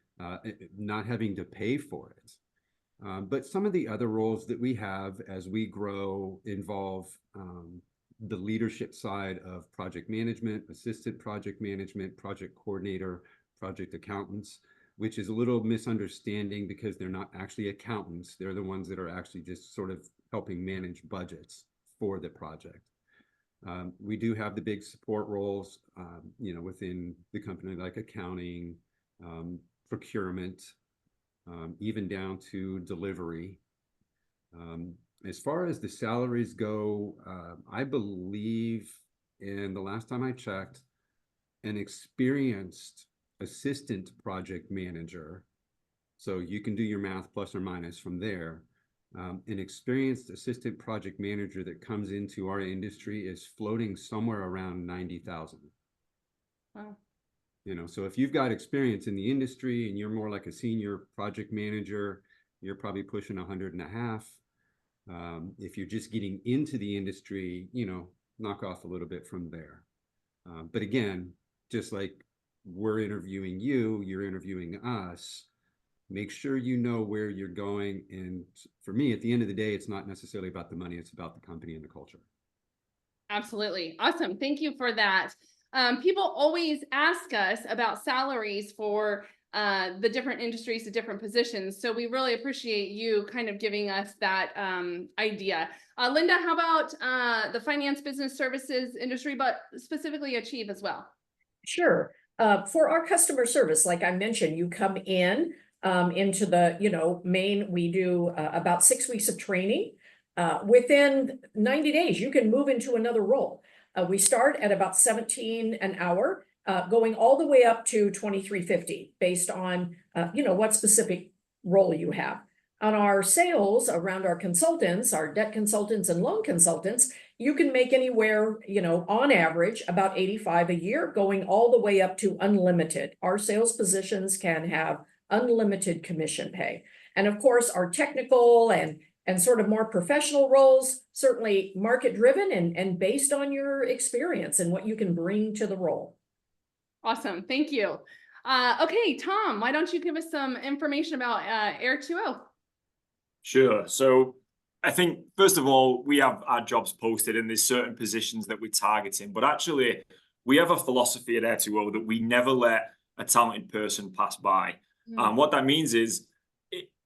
not having to pay for it. But some of the other roles that we have as we grow involve the leadership side of project management, assistant project management, project coordinator, project accountants, which is a little misunderstanding because they're not actually accountants. They're the ones that are actually just sort of helping manage budgets for the project. We do have the big support roles, within the company, like accounting, procurement, even down to delivery. As far as the salaries go, I believe, and the last time I checked, an experienced assistant project manager, so you can do your math plus or minus from there, an experienced assistant project manager that comes into our industry is floating somewhere around 90,000. Wow. So if you've got experience in the industry and you're more like a senior project manager, you're probably pushing 100.5. If you're just getting into the industry, knock off a little bit from there. But again, just like we're interviewing you, you're interviewing us, make sure you know where you're going. And for me, at the end of the day, it's not necessarily about the money, it's about the company and the culture. Absolutely. Awesome. Thank you for that. People always ask us about salaries for the different industries, the different positions. So we really appreciate you kind of giving us that idea. Linda, how about the finance, business services industry, but specifically Achieve as well? Sure. For our customer service, like I mentioned, you come in into the, main, we do about 6 weeks of training. Within 90 days, you can move into another role. We start at about 17 an hour, going all the way up to 23.50 based on, what specific role you have. On our sales around our consultants, our debt consultants and loan consultants, you can make anywhere, on average about 85 a year, going all the way up to unlimited. Our sales positions can have unlimited commission pay. And of course, our technical and sort of more professional roles, certainly market driven and based on your experience and what you can bring to the role. Awesome. Thank you. Okay, Tom, why don't you give us some information about Air2O? Sure. So I think, first of all, we have our jobs posted and there's certain positions that we're targeting, but actually we have a philosophy at Air2O that we never let a talented person pass by. What that means is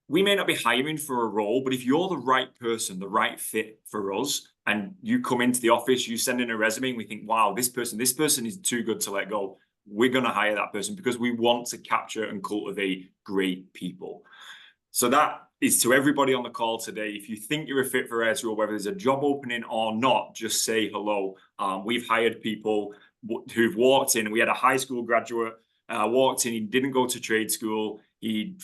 we may not be hiring for a role, but if you're the right person, the right fit for us, and you come into the office, you send in a resume and we think, wow, this person is too good to let go. We're going to hire that person because we want to capture and cultivate great people. So that is to everybody on the call today. If you think you're a fit for Air2O, whether there's a job opening or not, just say hello. We've hired people who've walked in. We had a high school graduate walked in. He didn't go to trade school. He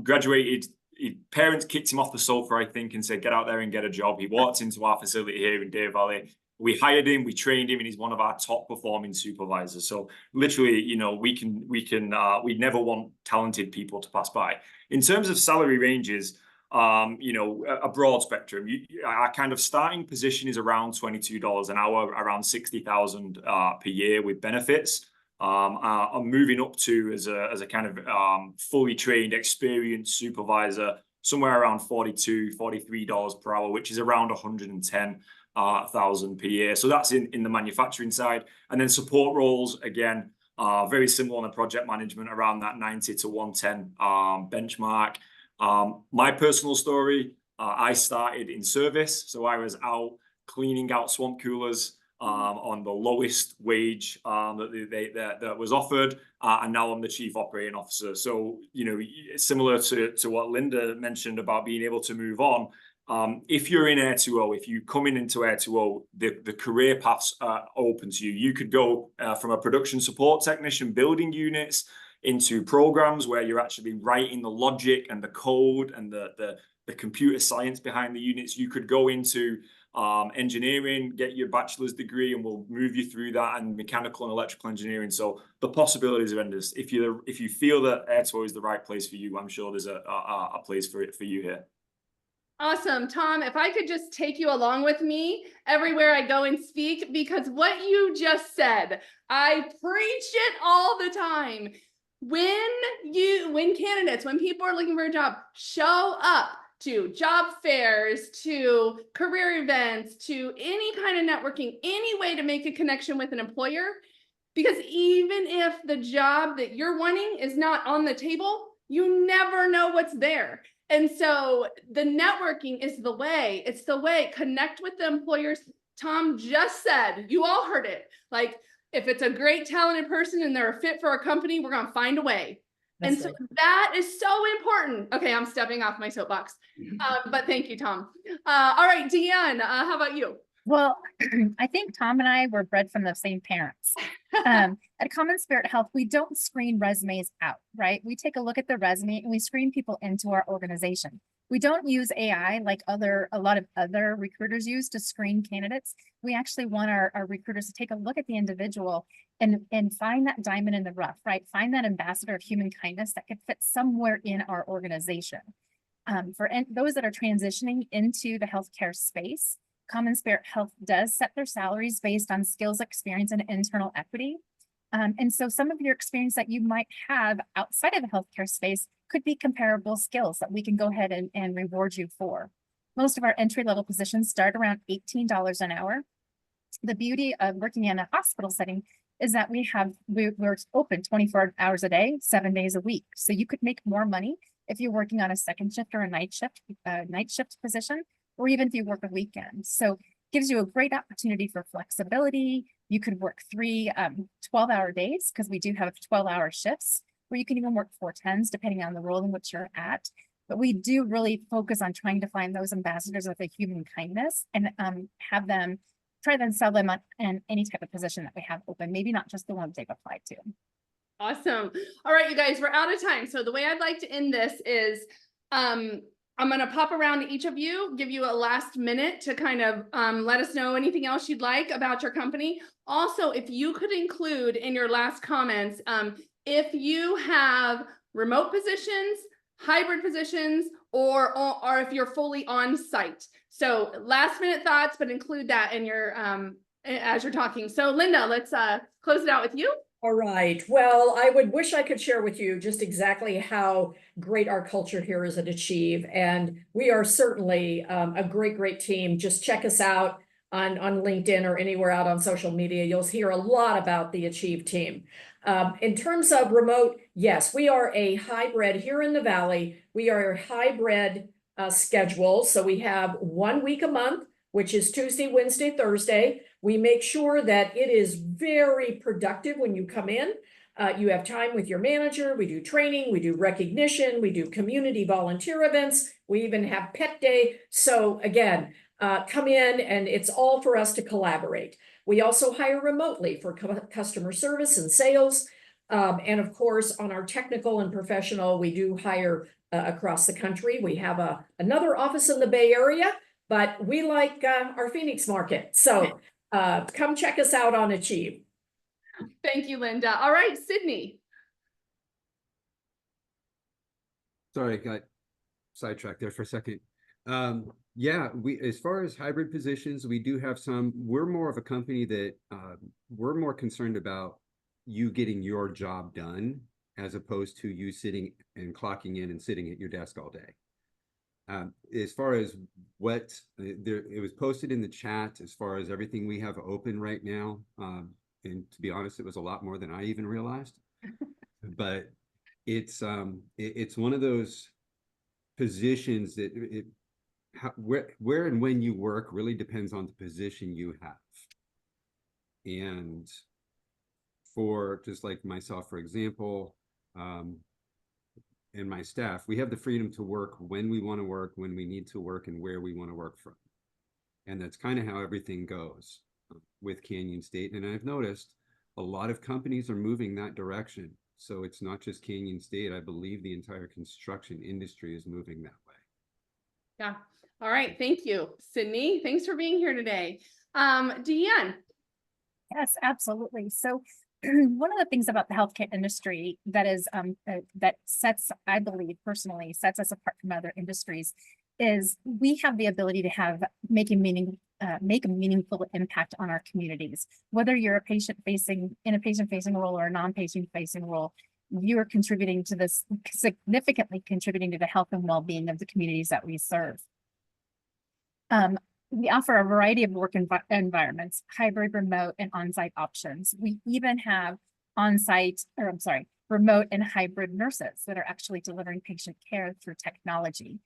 graduated. His parents kicked him off the sofa, I think, and said, get out there and get a job. He walked into our facility here in Deer Valley. We hired him, we trained him, and he's one of our top performing supervisors. So literally, we never want talented people to pass by. In terms of salary ranges, a broad spectrum. Our kind of starting position is around $22 an hour, around $60,000 per year with benefits. I'm moving up to as a kind of fully trained, experienced supervisor, somewhere around $43 per hour, which is around $110,000 per year. So that's in the manufacturing side. And then support roles, again, very similar on the project management, around that 90 to 110 benchmark. My personal story, I started in service. So I was out cleaning out swamp coolers on the lowest wage that was offered, and now I'm the chief operating officer. So similar to what Linda mentioned about being able to move on. If you're in Air2O, if you come into Air2O, the career paths are open to you. You could go from a production support technician building units into programs where you're actually writing the logic and the code and the computer science behind the units. You could go into engineering, get your bachelor's degree, and we'll move you through that, and mechanical and electrical engineering. So the possibilities are endless. If you feel that Air2O is the right place for you, I'm sure there's a place for you here. Awesome. Tom, if I could just take you along with me everywhere I go and speak, because what you just said, I preach it all the time. When candidates, when people are looking for a job, show up to job fairs, to career events, to any kind of networking, any way to make a connection with an employer. Because even if the job that you're wanting is not on the table, you never know what's there. And so the networking is the way. It's the way. Connect with the employers. Tom just said, you all heard it. Like, if it's a great talented person and they're a fit for a company, we're going to find a way. And so that is so important. Okay, I'm stepping off my soapbox. But thank you, Tom. All right, Deanne, how about you? Well, I think Tom and I were bred from the same parents. At Common Spirit Health, we don't screen resumes out, right? We take a look at the resume and we screen people into our organization. We don't use AI like a lot of other recruiters use to screen candidates. We actually want our recruiters to take a look at the individual and find that diamond in the rough, right? Find that ambassador of human kindness that could fit somewhere in our organization. For those that are transitioning into the healthcare space, Common Spirit Health does set their salaries based on skills, experience, and internal equity. And so some of your experience that you might have outside of the healthcare space could be comparable skills that we can go ahead and reward you for. Most of our entry-level positions start around $18 an hour. The beauty of working in a hospital setting is that we're open 24 hours a day, 7 days a week. So you could make more money if you're working on a second shift or a night shift position, or even if you work a weekend. So gives you a great opportunity for flexibility. You could work 3 12-hour days, because we do have 12-hour shifts, where you can even work 4 10s depending on the role in which you're at. But we do really focus on trying to find those ambassadors of the human kindness and have them try to sell them on any type of position that we have open, maybe not just the ones they've applied to. Awesome. All right, you guys, we're out of time. So the way I'd like to end this is I'm going to pop around to each of you, give you a last minute to kind of let us know anything else you'd like about your company. Also, if you could include in your last comments, if you have remote positions, hybrid positions, or if you're fully on site. So last minute thoughts, but include that in your as you're talking. So Linda, let's close it out with you. All right. Well, I would wish I could share with you just exactly how great our culture here is at Achieve. And we are certainly a great team. Just check us out on LinkedIn or anywhere out on social media. You'll hear a lot about the Achieve team. In terms of remote, yes, we are a hybrid here in the Valley. We are a hybrid schedule. So we have 1 week a month, which is Tuesday, Wednesday, Thursday. We make sure that it is very productive when you come in. You have time with your manager. We do training, we do recognition, we do community volunteer events. We even have pet day. So again, come in and it's all for us to collaborate. We also hire remotely for customer service and sales. And of course, on our technical and professional, we do hire across the country. We have another office in the Bay Area, but we like our Phoenix market. So come check us out on Achieve. Thank you, Linda. All right, Sydney. Sorry, got sidetracked there for a second. Yeah, as far as hybrid positions, we do have some. We're more of a company that we're more concerned about you getting your job done as opposed to you sitting and clocking in and sitting at your desk all day. As far as what it was posted in the chat, as far as everything we have open right now, and to be honest, it was a lot more than I even realized. But it's one of those positions that where and when you work really depends on the position you have. And for just like myself, for example, and my staff, we have the freedom to work when we want to work, when we need to work, and where we want to work from. And that's kind of how everything goes with Canyon State. And I've noticed a lot of companies are moving that direction. So it's not just Canyon State. I believe the entire construction industry is moving that way. Yeah. All right. Thank you, Sydney. Thanks for being here today. Deanne. Yes, absolutely. So one of the things about the healthcare industry that is that sets, I believe personally, sets us apart from other industries is we have the ability to make a meaningful impact on our communities. Whether you're in a patient-facing role or a non-patient-facing role, you are contributing to this, significantly contributing to the health and well-being of the communities that we serve. We offer a variety of work environments, hybrid, remote, and on-site options. We even have remote and hybrid nurses that are actually delivering patient care through technology.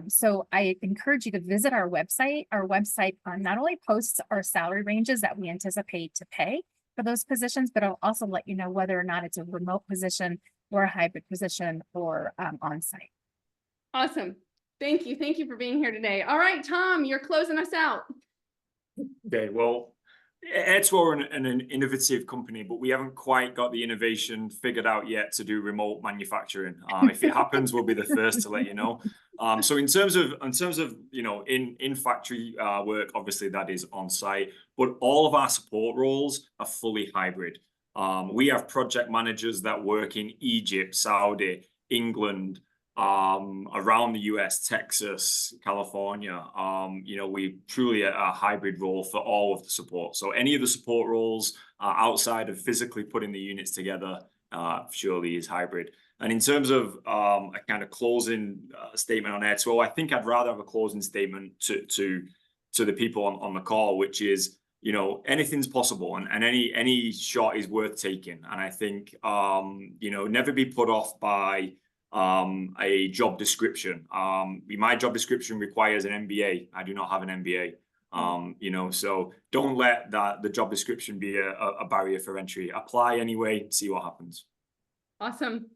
So I encourage you to visit our website. Our website not only posts our salary ranges that we anticipate to pay for those positions, but I'll also let you know whether or not it's a remote position or a hybrid position or on-site. Awesome. Thank you. Thank you for being here today. All right, Tom, you're closing us out. Okay, well, Air2O are an innovative company, but we haven't quite got the innovation figured out yet to do remote manufacturing. If it happens, we'll be the first to let you know. So in terms of in factory work, obviously that is on site, but all of our support roles are fully hybrid. We have project managers that work in Egypt, Saudi, England, around the US, Texas, California. We truly are a hybrid role for all of the support. So any of the support roles outside of physically putting the units together surely is hybrid. And in terms of a kind of closing statement on Air2O, I think I'd rather have a closing statement to the people on the call, which is, you know, anything's possible, and any shot is worth taking. And I think, you know, never be put off by a job description. My job description requires an MBA. I do not have an MBA. You know, so don't let the job description be a barrier for entry. Apply anyway, see what happens. Awesome.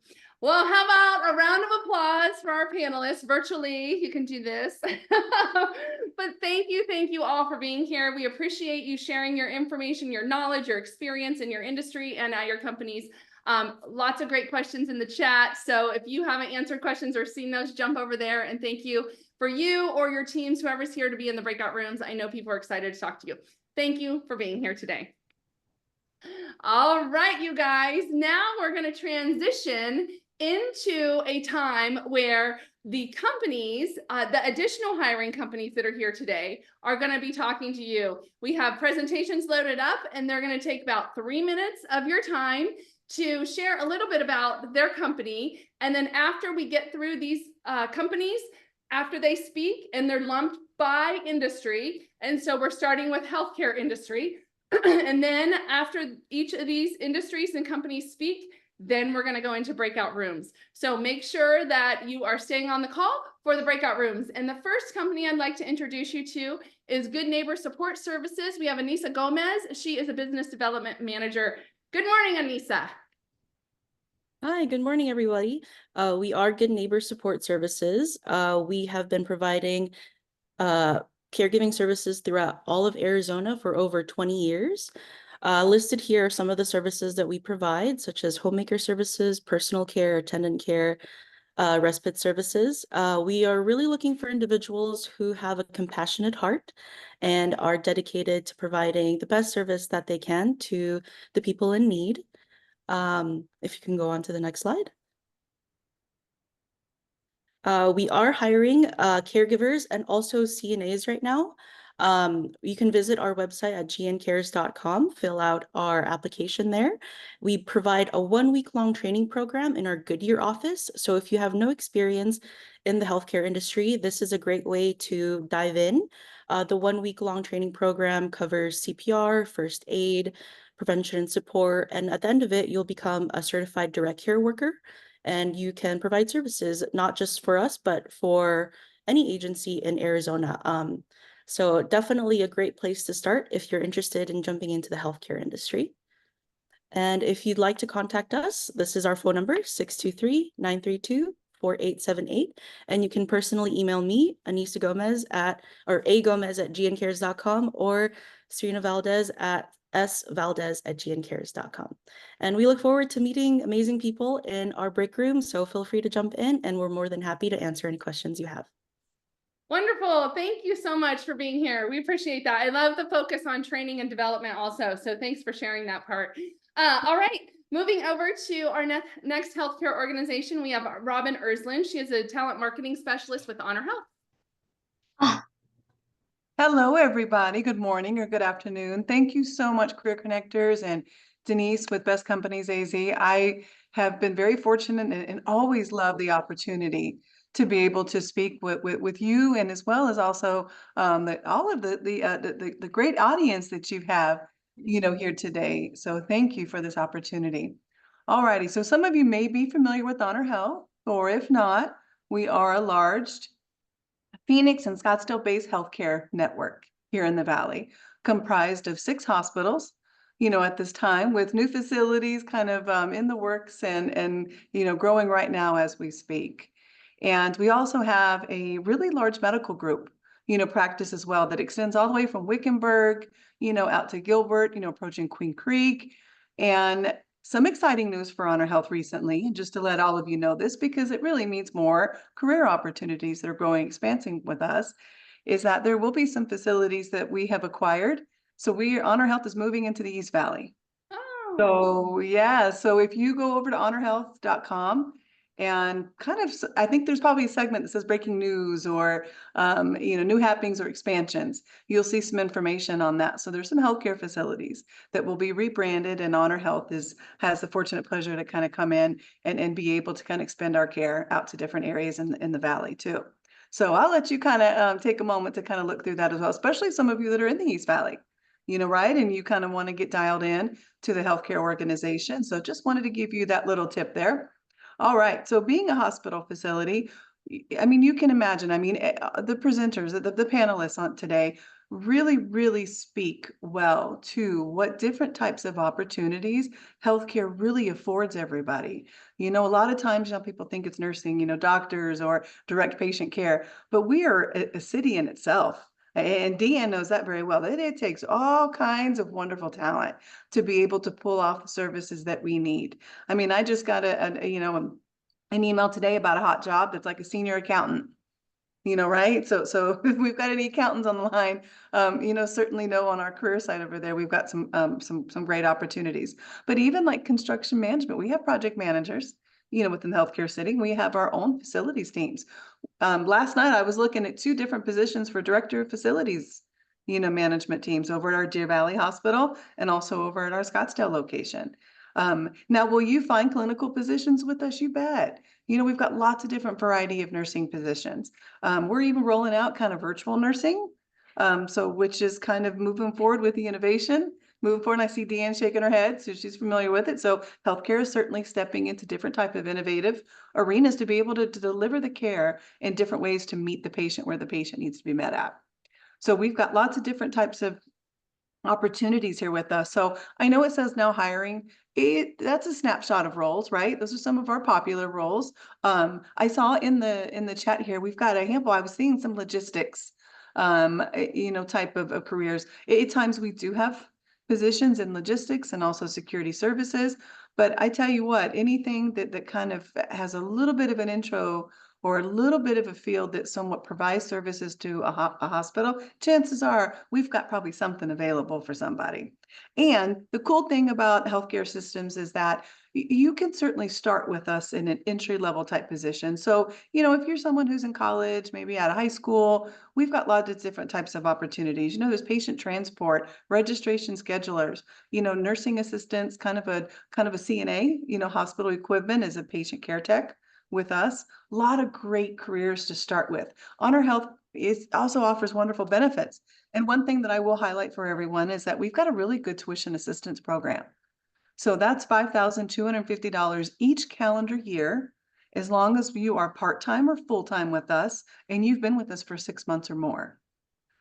Well, how about a round of applause for our panelists virtually? You can do this. But thank you all for being here. We appreciate you sharing your information, your knowledge, your experience in your industry and at your companies. Lots of great questions in the chat. So if you haven't answered questions or seen those, jump over there. And thank you for you or your teams, whoever's here to be in the breakout rooms. I know people are excited to talk to you. Thank you for being here today. All right, you guys, now we're going to transition into a time where the companies, the additional hiring companies that are here today are going to be talking to you. We have presentations loaded up, and they're going to take about 3 minutes of your time to share a little bit about their company. And then after we get through these companies, after they speak, and they're lumped by industry, and so we're starting with healthcare industry. And then after each of these industries and companies speak, then we're going to go into breakout rooms. So make sure that you are staying on the call for the breakout rooms. And the first company I'd like to introduce you to is Good Neighbor Support Services. We have Anissa Gomez. She is a business development manager. Good morning, Anissa. Hi, good morning, everybody. We are Good Neighbor Support Services. We have been providing caregiving services throughout all of Arizona for over 20 years. Listed here are some of the services that we provide, such as homemaker services, personal care, attendant care, respite services. We are really looking for individuals who have a compassionate heart and are dedicated to providing the best service that they can to the people in need. If you can go on to the next slide. We are hiring caregivers and also CNAs right now. You can visit our website at gncares.com, fill out our application there. We provide a 1-week-long training program in our Goodyear office. So if you have no experience in the healthcare industry, this is a great way to dive in. The 1-week-long training program covers CPR, first aid, prevention and support, and at the end of it, you'll become a certified direct care worker. And you can provide services, not just for us, but for any agency in Arizona. So definitely a great place to start if you're interested in jumping into the healthcare industry. And if you'd like to contact us, this is our phone number, 623-932-4878. And you can personally email me, Anissa Gomez agomez@gncares.com or Serena Valdez at svaldez@gncares.com. And we look forward to meeting amazing people in our break room. So feel free to jump in and we're more than happy to answer any questions you have. Wonderful. Thank you so much for being here. We appreciate that. I love the focus on training and development also. So thanks for sharing that part. All right. Moving over to our next healthcare organization, we have Robin Erslin. She is a talent marketing specialist with Honor Health. Hello, everybody. Good morning or good afternoon. Thank you so much, Career Connectors and Denise with Best Companies AZ. I have been very fortunate and always love the opportunity to be able to speak with you, and as well as also all of the great audience that you have, here today. So thank you for this opportunity. All righty. So some of you may be familiar with Honor Health, or if not, we are a large Phoenix and Scottsdale-based healthcare network here in the Valley, comprised of 6 hospitals, at this time, with new facilities kind of in the works and growing right now as we speak. And we also have a really large medical group, practice as well that extends all the way from Wickenburg, out to Gilbert, approaching Queen Creek. And some exciting news for Honor Health recently, and just to let all of you know this, because it really means more career opportunities that are growing, expanding with us, is that there will be some facilities that we have acquired. So Honor Health is moving into the East Valley. Oh. So yeah, so if you go over to honorhealth.com and I think there's probably a segment that says breaking news or, new happenings or expansions. You'll see some information on that. So there's some healthcare facilities that will be rebranded, and Honor Health has the fortunate pleasure to kind of come in and be able to kind of expand our care out to different areas in the Valley too. So I'll let you kind of take a moment to kind of look through that as well, especially some of you that are in the East Valley. right? And you kind of want to get dialed in to the healthcare organization. So just wanted to give you that little tip there. All right. So being a hospital facility, I mean, you can imagine, I mean, the presenters, the panelists on today really, really speak well to what different types of opportunities healthcare really affords everybody. A lot of times, people think it's nursing, doctors or direct patient care, but we are a city in itself. And Deanne knows that very well. It takes all kinds of wonderful talent to be able to pull off the services that we need. I mean, I just got an email today about a hot job that's like a senior accountant. Right? So if we've got any accountants on the line, certainly know on our career side over there, we've got some great opportunities. But even like construction management, we have project managers, within the healthcare setting. We have our own facilities teams. Last night I was looking at 2 different positions for director of facilities, management teams over at our Deer Valley Hospital and also over at our Scottsdale location. Now, will you find clinical positions with us? You bet. We've got lots of different variety of nursing positions. We're even rolling out kind of virtual nursing. Which is kind of moving forward with the innovation, moving forward. And I see Deanne shaking her head, so she's familiar with it. So healthcare is certainly stepping into different type of innovative arenas to be able to deliver the care in different ways to meet the patient where the patient needs to be met at. So we've got lots of different types of opportunities here with us. So I know it says now hiring. That's a snapshot of roles, right? Those are some of our popular roles. I saw in the chat here, we've got a handful. I was seeing some logistics, type of careers. At times we do have positions in logistics and also security services. But I tell you what, anything that kind of has a little bit of an intro or a little bit of a field that somewhat provides services to a hospital, chances are we've got probably something available for somebody. And the cool thing about healthcare systems is that you can certainly start with us in an entry-level type position. So, if you're someone who's in college, maybe out of high school, we've got lots of different types of opportunities. There's patient transport, registration schedulers, nursing assistants, kind of a CNA, hospital equivalent as a patient care tech with us. A lot of great careers to start with. Honor Health also offers wonderful benefits. And one thing that I will highlight for everyone is that we've got a really good tuition assistance program. So that's $5,250 each calendar year, as long as you are part-time or full-time with us, and you've been with us for 6 months or more.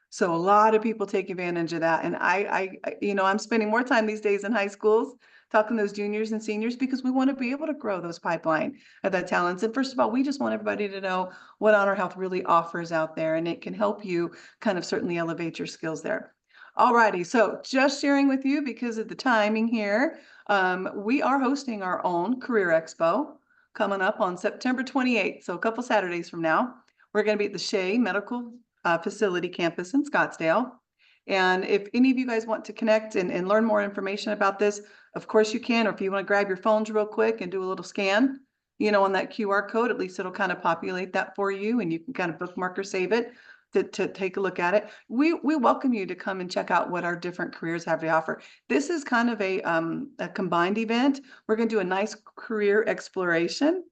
So a lot of people take advantage of that. And I'm spending more time these days in high schools talking to those juniors and seniors because we want to be able to grow those pipeline of that talents. And first of all, we just want everybody to know what Honor Health really offers out there, and it can help you kind of certainly elevate your skills there. All righty. So just sharing with you because of the timing here, we are hosting our own Career Expo coming up on September 28th. So a couple Saturdays from now, we're going to be at the Shea Medical Facility campus in Scottsdale. And if any of you guys want to connect and learn more information about this, of course you can, or if you want to grab your phones real quick and do a little scan, on that QR code, at least it'll kind of populate that for you and you can kind of bookmark or save it to take a look at it. We welcome you to come and check out what our different careers have to offer. This is kind of a combined event. We're going to do a nice career exploration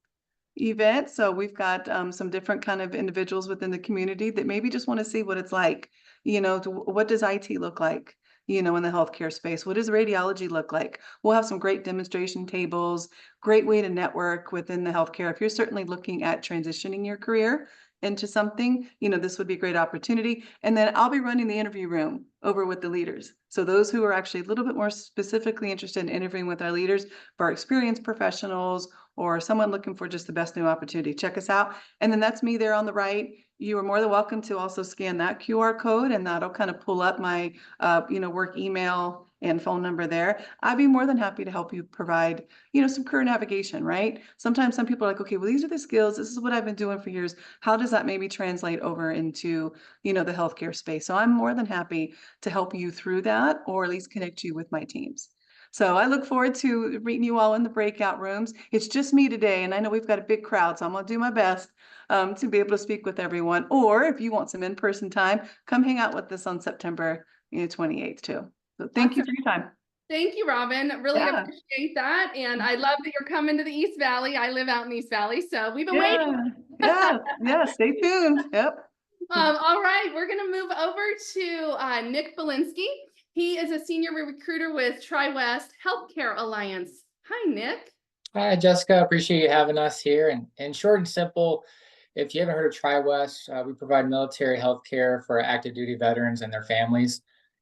event. So we've got some different kind of individuals within the community that maybe just want to see what it's like, what does IT look like, in the healthcare space? What does radiology look like? We'll have some great demonstration tables, great way to network within the healthcare. If you're certainly looking at transitioning your career into something, this would be a great opportunity. And then I'll be running the interview room over with the leaders. So those who are actually a little bit more specifically interested in interviewing with our leaders, for our experienced professionals, or someone looking for just the best new opportunity, check us out. And then that's me there on the right. You are more than welcome to also scan that QR code, and that'll kind of pull up my, work email and phone number there. I'd be more than happy to help you provide, some career navigation, right? Sometimes some people are like, okay, well, these are the skills. This is what I've been doing for years. How does that maybe translate over into, the healthcare space? So I'm more than happy to help you through that, or at least connect you with my teams. So I look forward to meeting you all in the breakout rooms. It's just me today, and I know we've got a big crowd, so I'm going to do my best to be able to speak with everyone. Or if you want some in-person time, come hang out with us on September 28th too. So thank you for your time. Thank you, Robin. Really Yeah. appreciate that. And I love that you're coming to the East Valley. I live out in East Valley, so we've been waiting. Yeah, stay tuned. Yep. All right, we're going to move over to Nick Belinsky. He is a senior recruiter with TriWest Healthcare Alliance. Hi, Nick. Hi, Jessica. Appreciate you having us here. And short and simple, if you haven't heard of TriWest, we provide military health care for active duty veterans and their families.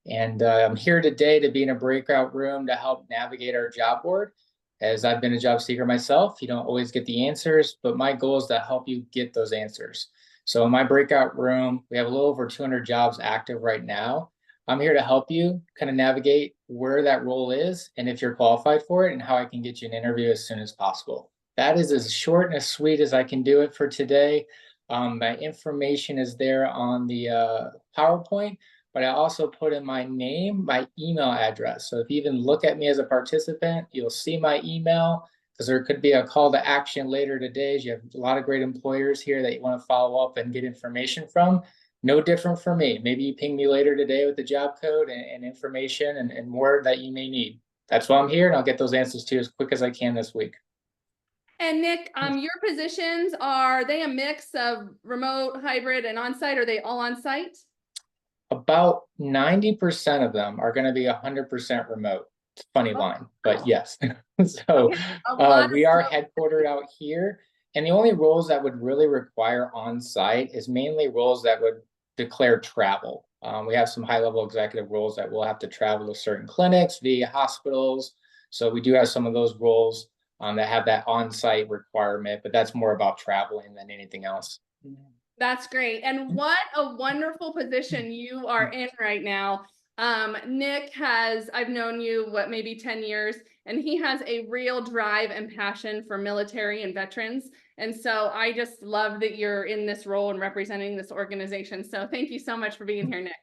And I'm here today to be in a breakout room to help navigate our job board. As I've been a job seeker myself, you don't always get the answers, but my goal is to help you get those answers. So in my breakout room, we have a little over 200 jobs active right now. I'm here to help you kind of navigate where that role is and if you're qualified for it and how I can get you an interview as soon as possible. That is as short and as sweet as I can do it for today. My information is there on the PowerPoint, but I also put in my name, my email address. So if you even look at me as a participant, you'll see my email, because there could be a call to action later today. You have a lot of great employers here that you want to follow up and get information from. No different for me. Maybe you ping me later today with the job code and information and more that you may need. That's why I'm here, and I'll get those answers to you as quick as I can this week. And Nick, your positions, are they a mix of remote, hybrid, and on-site? Are they all on-site? About 90% of them are going to be 100% remote. It's a funny line, but yes. So we are headquartered out here. And the only roles that would really require on-site is mainly roles that would declare travel. We have some high-level executive roles that will have to travel to certain clinics via hospitals. So we do have some of those roles that have that on-site requirement, but that's more about traveling than anything else. That's great. And what a wonderful position you are in right now. Nick I've known you, maybe 10 years, and he has a real drive and passion for military and veterans. And so I just love that you're in this role and representing this organization. So thank you so much for being here, Nick.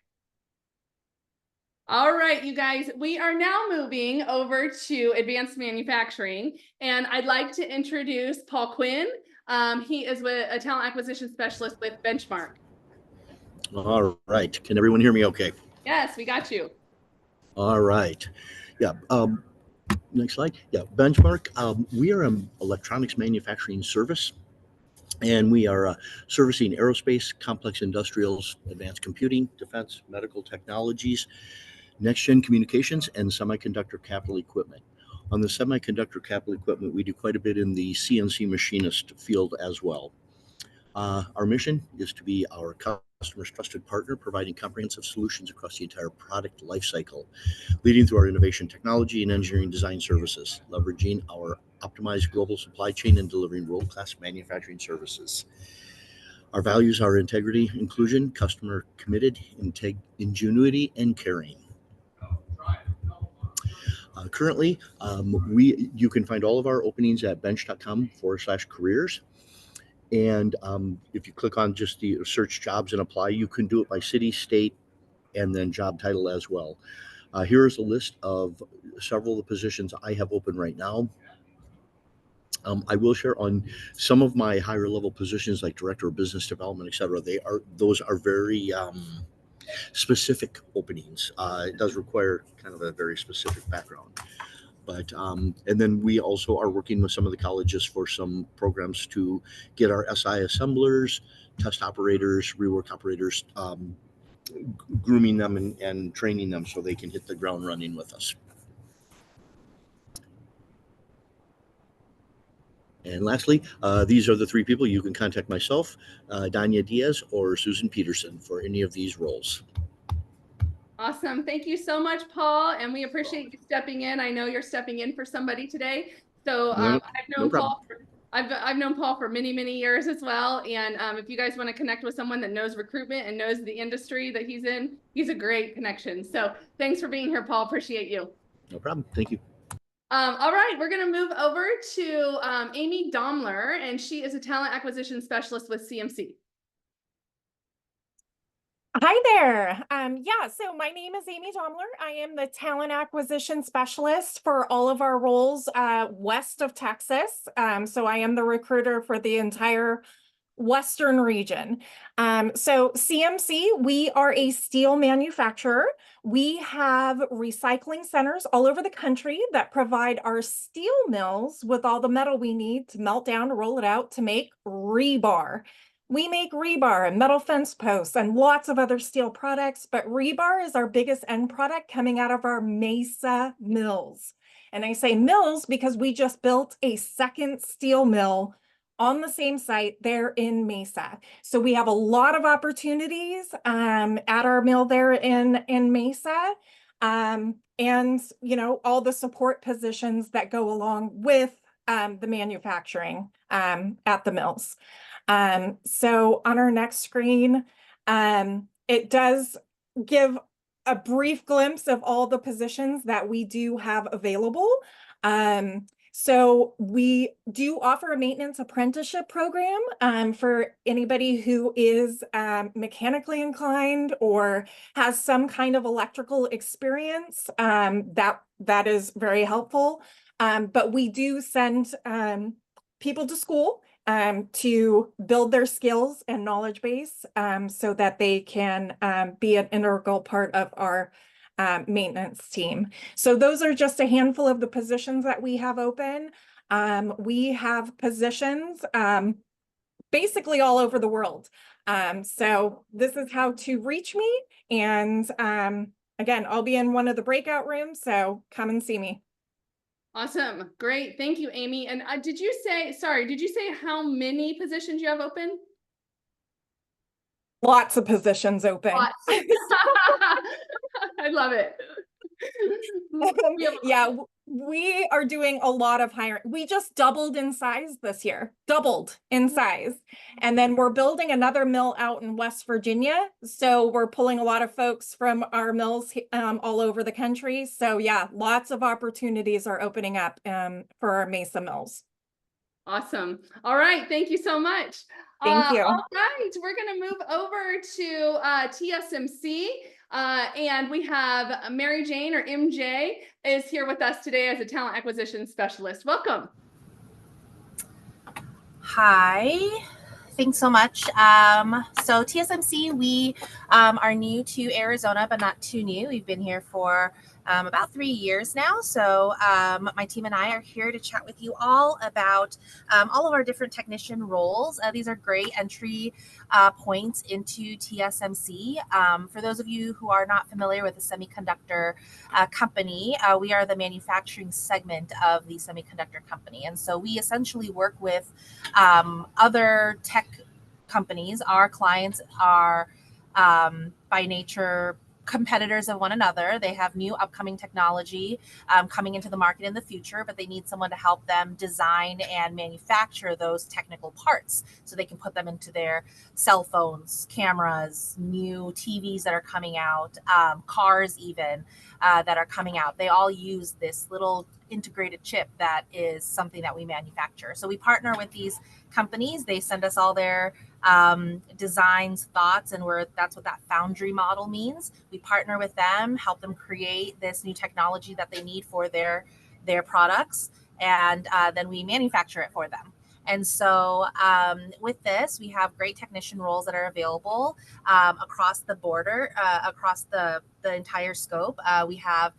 All right, you guys, we are now moving over to advanced manufacturing, and I'd like to introduce Paul Quinn. He is a talent acquisition specialist with Benchmark. All right. Can everyone hear me okay? Yes, we got you. All right. Yeah. Next slide. Yeah. Benchmark. We are an electronics manufacturing service, and we are servicing aerospace, complex industrials, advanced computing, defense, medical technologies, next-gen communications, and semiconductor capital equipment. On the semiconductor capital equipment, we do quite a bit in the CNC machinist field as well. Our mission is to be our customer's trusted partner, providing comprehensive solutions across the entire product lifecycle, leading through our innovation technology and engineering design services, leveraging our optimized global supply chain and delivering world-class manufacturing services. Our values are integrity, inclusion, customer committed, ingenuity, and caring. Currently, you can find all of our openings at bench.com/careers. And if you click on just the search jobs and apply, you can do it by city, state, and then job title as well. Here is a list of several of the positions I have open right now. I will share on some of my higher level positions like director of business development, et cetera. Those are very specific openings. It does require kind of a very specific background. But and then we also are working with some of the colleges for some programs to get our SI assemblers, test operators, rework operators, grooming them and training them so they can hit the ground running with us. And lastly, these are the three people you can contact myself, Danya Diaz or Susan Peterson for any of these roles. Awesome. Thank you so much, Paul. And we appreciate you stepping in. I know you're stepping in for somebody today. So I've known Paul for many, many years as well. And if you guys want to connect with someone that knows recruitment and knows the industry that he's in, he's a great connection. So thanks for being here, Paul. Appreciate you. No problem. Thank you. All right, we're going to move over to Amy Domler, and she is a talent acquisition specialist with CMC. Hi there. So my name is Amy Domler. I am the talent acquisition specialist for all of our roles west of Texas. So I am the recruiter for the entire Western region. So CMC, we are a steel manufacturer. We have recycling centers all over the country that provide our steel mills with all the metal we need to melt down, to roll it out, to make rebar. We make rebar and metal fence posts and lots of other steel products, but rebar is our biggest end product coming out of our Mesa mills. And I say mills because we just built a second steel mill on the same site there in Mesa. So we have a lot of opportunities at our mill there in Mesa. And you know, all the support positions that go along with the manufacturing at the mills. So on our next screen, it does give a brief glimpse of all the positions that we do have available. So we do offer a maintenance apprenticeship program for anybody who is mechanically inclined or has some kind of electrical experience. That is very helpful. But we do send people to school to build their skills and knowledge base so that they can be an integral part of our maintenance team. So those are just a handful of the positions that we have open. We have positions basically all over the world. So this is how to reach me. And again, I'll be in one of the breakout rooms, so come and see me. Awesome. Great. Thank you, Amy. And did you say how many positions you have open? Lots of positions open. Lots. I love it. Yeah, we are doing a lot of hiring. We just doubled in size this year, doubled in size. And then we're building another mill out in West Virginia. So we're pulling a lot of folks from our mills all over the country. So yeah, lots of opportunities are opening up for our Mesa mills. Awesome. All right. Thank you so much. Thank you. All right. We're going to move over to TSMC. And we have Mary Jane, or MJ, is here with us today as a talent acquisition specialist. Welcome. Hi, thanks so much. So TSMC, we are new to Arizona, but not too new. We've been here for about 3 years now. So my team and I are here to chat with you all about all of our different technician roles. These are great entry points into TSMC. For those of you who are not familiar with the semiconductor company, we are the manufacturing segment of the semiconductor company. And so we essentially work with other tech companies. Our clients are by nature competitors of one another. They have new upcoming technology coming into the market in the future, but they need someone to help them design and manufacture those technical parts so they can put them into their cell phones, cameras, new TVs that are coming out, cars even that are coming out. They all use this little integrated chip that is something that we manufacture. So we partner with these companies. They send us all their designs, thoughts, and that's what that foundry model means. We partner with them, help them create this new technology that they need for their products, and then we manufacture it for them. And so with this, we have great technician roles that are available across the border, across the entire scope. We have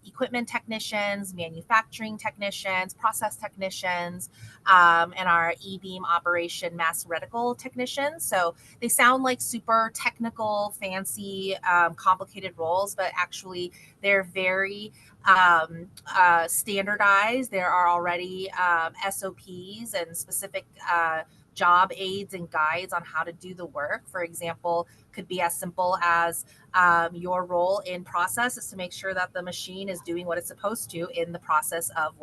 equipment technicians, manufacturing technicians, process technicians, and our E-beam operation mass reticle technicians. So they sound like super technical, fancy, complicated roles, but actually they're very standardized. There are already SOPs and specific job aids and guides on how to do the work. For example, could be as simple as your role in process is to make sure that the machine is doing what it's supposed to in the process of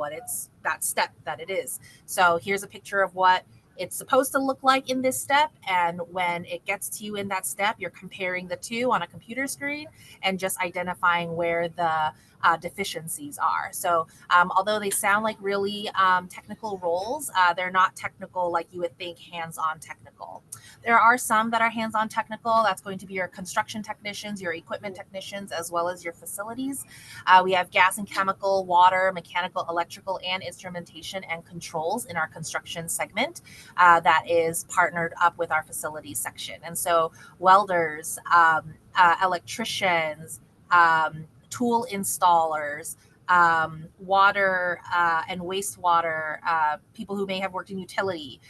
that step that it is. So here's a picture of what it's supposed to look like in this step. And when it gets to you in that step, you're comparing the two on a computer screen and just identifying where the deficiencies are. So although they sound like really technical roles, they're not technical like you would think hands-on technical. There are some that are hands-on technical. That's going to be your construction technicians, your equipment technicians, as well as your facilities. We have gas and chemical, water, mechanical, electrical, and instrumentation and controls in our construction segment that is partnered up with our facilities section. And so welders, electricians, tool installers, water and wastewater, people who may have worked in utility.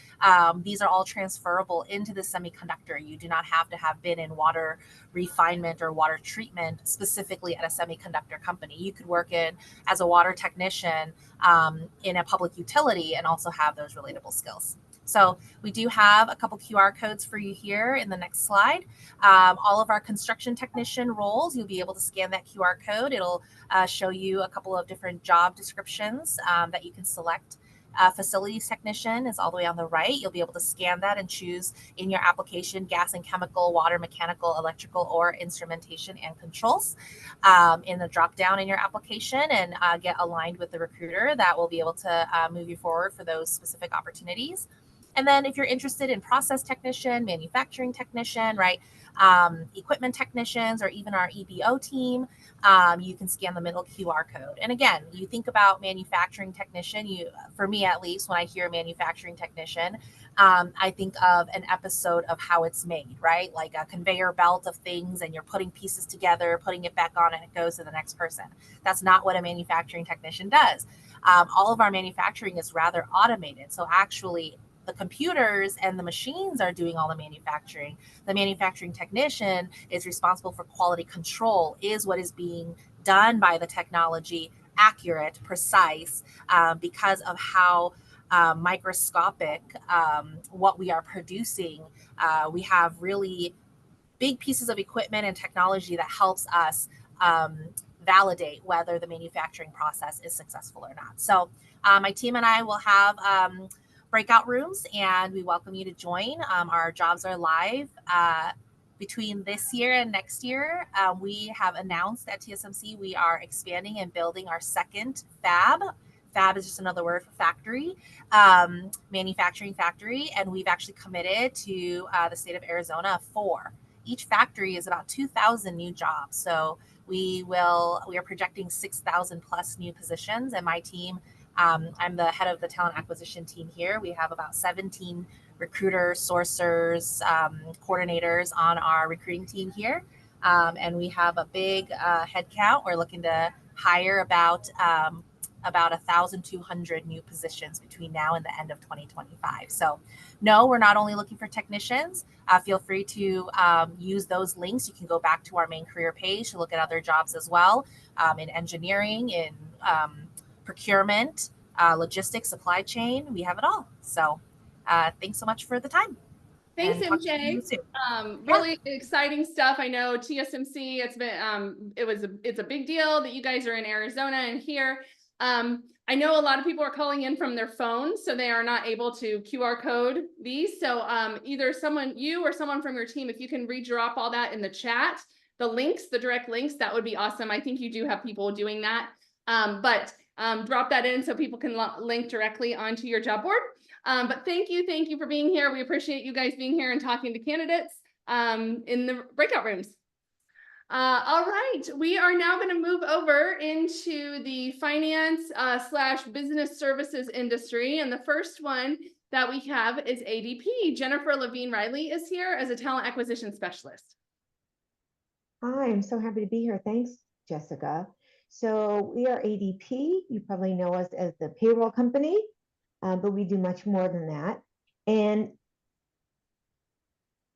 These are all transferable into the semiconductor. You do not have to have been in water refinement or water treatment specifically at a semiconductor company. You could work in as a water technician in a public utility and also have those relatable skills. So we do have a couple QR codes for you here in the next slide. All of our construction technician roles, you'll be able to scan that QR code. It'll show you a couple of different job descriptions that you can select. Facilities technician is all the way on the right. You'll be able to scan that and choose in your application gas and chemical, water, mechanical, electrical, or instrumentation and controls in the drop down in your application and get aligned with the recruiter that will be able to move you forward for those specific opportunities. And then if you're interested in process technician, manufacturing technician, right, equipment technicians, or even our EBO team, you can scan the middle QR code. And again, you think about manufacturing technician, for me at least, when I hear manufacturing technician, I think of an episode of How It's Made, right? Like a conveyor belt of things and you're putting pieces together, putting it back on, and it goes to the next person. That's not what a manufacturing technician does. All of our manufacturing is rather automated. So actually, the computers and the machines are doing all the manufacturing. The manufacturing technician is responsible for quality control. Is what is being done by the technology accurate, precise, because of how microscopic what we are producing. We have really big pieces of equipment and technology that helps us validate whether the manufacturing process is successful or not. So my team and I will have breakout rooms, and we welcome you to join. Our jobs are live between this year and next year. We have announced at TSMC we are expanding and building our second fab. Fab is just another word for factory, manufacturing factory, and we've actually committed to the state of Arizona 4. Each factory is about 2,000 new jobs. So we are projecting 6,000 plus new positions, and my team, I'm the head of the talent acquisition team here. We have about 17 recruiters, sourcers, coordinators on our recruiting team here. And we have a big head count. We're looking to hire about 1,200 new positions between now and the end of 2025. So no, we're not only looking for technicians. Feel free to use those links. You can go back to our main career page to look at other jobs as well, in engineering, in procurement, logistics, supply chain. We have it all. So thanks so much for the time. Thanks, And talk to MJ. you soon. Really exciting stuff. I know TSMC, it's been it's a big deal that you guys are in Arizona and here. I know a lot of people are calling in from their phones, so they are not able to QR code these. So either you or someone from your team, if you can redrop all that in the chat, the links, the direct links, that would be awesome. I think you do have people doing that. But drop that in so people can link directly onto your job board. But thank you for being here. We appreciate you guys being here and talking to candidates in the breakout rooms. All right, we are now going to move over into the finance / business services industry. And the first one that we have is ADP. Jennifer Levine Riley is here as a talent acquisition specialist. Hi, I'm so happy to be here. Thanks, Jessica. So we are ADP. You probably know us as the payroll company, but we do much more than that. And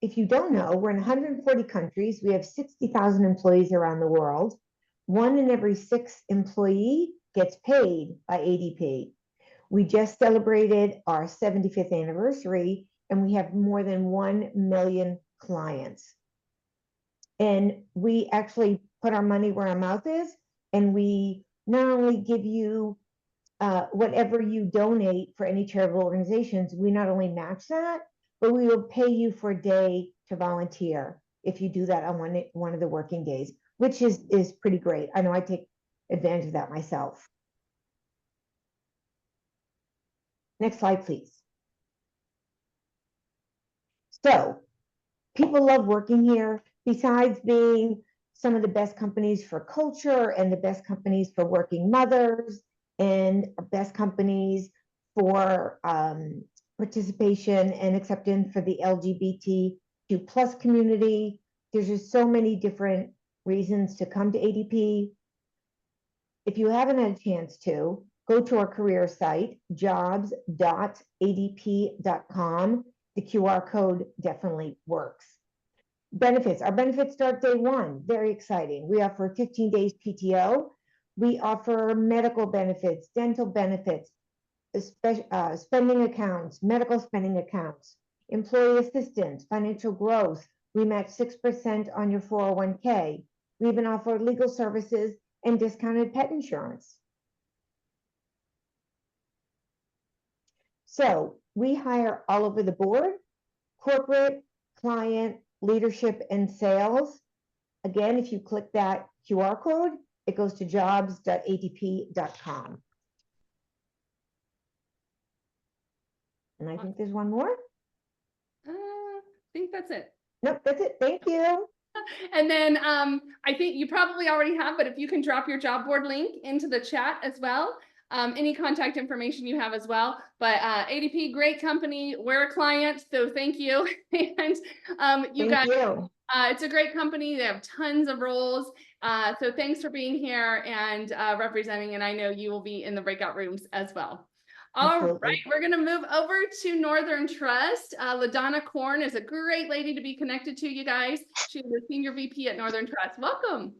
if you don't know, we're in 140 countries. We have 60,000 employees around the world. 1 in every 6 employee gets paid by ADP. We just celebrated our 75th anniversary, and we have more than 1 million clients. And we actually put our money where our mouth is, and we not only give you whatever you donate for any charitable organizations, we not only match that, but we will pay you for a day to volunteer if you do that on one of the working days, which is pretty great. I know I take advantage of that myself. Next slide, please. So people love working here. Besides being some of the best companies for culture and the best companies for working mothers and best companies for participation and acceptance for the LGBTQ plus community. There's just so many different reasons to come to ADP. If you haven't had a chance to, go to our career site, jobs.adp.com. The QR code definitely works. Benefits. Our benefits start day one. Very exciting. We offer 15 days PTO. We offer medical benefits, dental benefits, spending accounts, medical spending accounts, employee assistance, financial growth. We match 6% on your 401k. We even offer legal services and discounted pet insurance. So we hire all over the board, corporate, client, leadership, and sales. Again, if you click that QR code, it goes to jobs.adp.com. And I think there's one more. I think that's it. Nope, that's it. Thank you. And then I think you probably already have, but if you can drop your job board link into the chat as well, any contact information you have as well. But ADP, great company. We're a client, so thank you. And you guys, it's a great company. They have tons of roles. So thanks for being here and representing. And I know you will be in the breakout rooms as well. All right, we're going to move over to Northern Trust. LaDonna Korn is a great lady to be connected to, you guys. She's the Senior VP at Northern Trust. Welcome.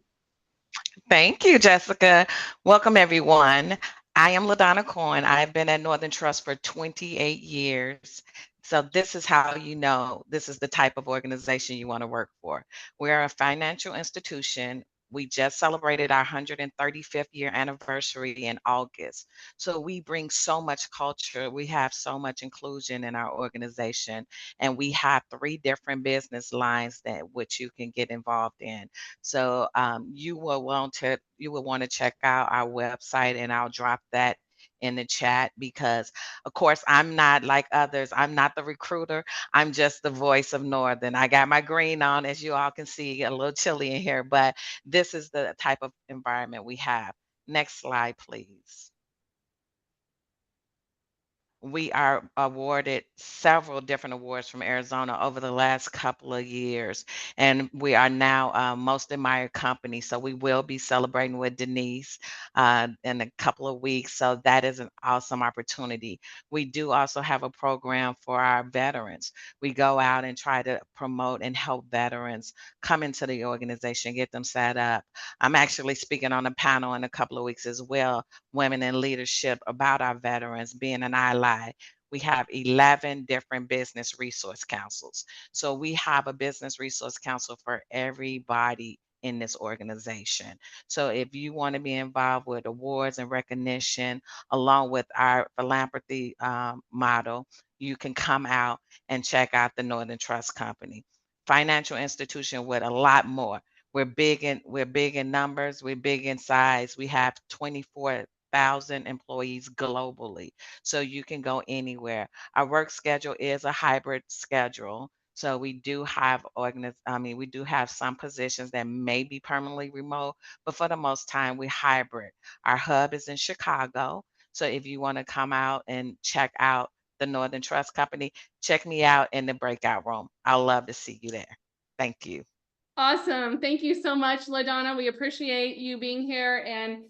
Thank you, Jessica. Welcome, everyone. I am LaDonna Korn. I've been at Northern Trust for 28 years. So this is how you know this is the type of organization you want to work for. We're a financial institution. We just celebrated our 135th year anniversary in August. So we bring so much culture. We have so much inclusion in our organization. And we have 3 different business lines that which you can get involved in. So you will want to check out our website, and I'll drop that in the chat because of course I'm not like others. I'm not the recruiter. I'm just the voice of Northern. I got my green on, as you all can see, a little chilly in here, but this is the type of environment we have. Next slide, please. We are awarded several different awards from Arizona over the last couple of years, and we are now most admired company. So we will be celebrating with Denise in a couple of weeks. So that is an awesome opportunity. We do also have a program for our veterans. We go out and try to promote and help veterans come into the organization, get them set up. I'm actually speaking on a panel in a couple of weeks as well, Women in Leadership, about our veterans being an ally. We have 11 different business resource councils. So we have a business resource council for everybody in this organization. So if you want to be involved with awards and recognition, along with our philanthropy model, you can come out and check out the Northern Trust Company. Financial institution with a lot more. We're big in numbers. We're big in size. We have 24,000 employees globally, so you can go anywhere. Our work schedule is a hybrid schedule, so we do have we do have some positions that may be permanently remote, but for the most time we're hybrid. Our hub is in Chicago, so if you want to come out and check out the Northern Trust Company, check me out in the breakout room. I'd love to see you there. Thank you. Awesome. Thank you so much, LaDonna. We appreciate you being here, and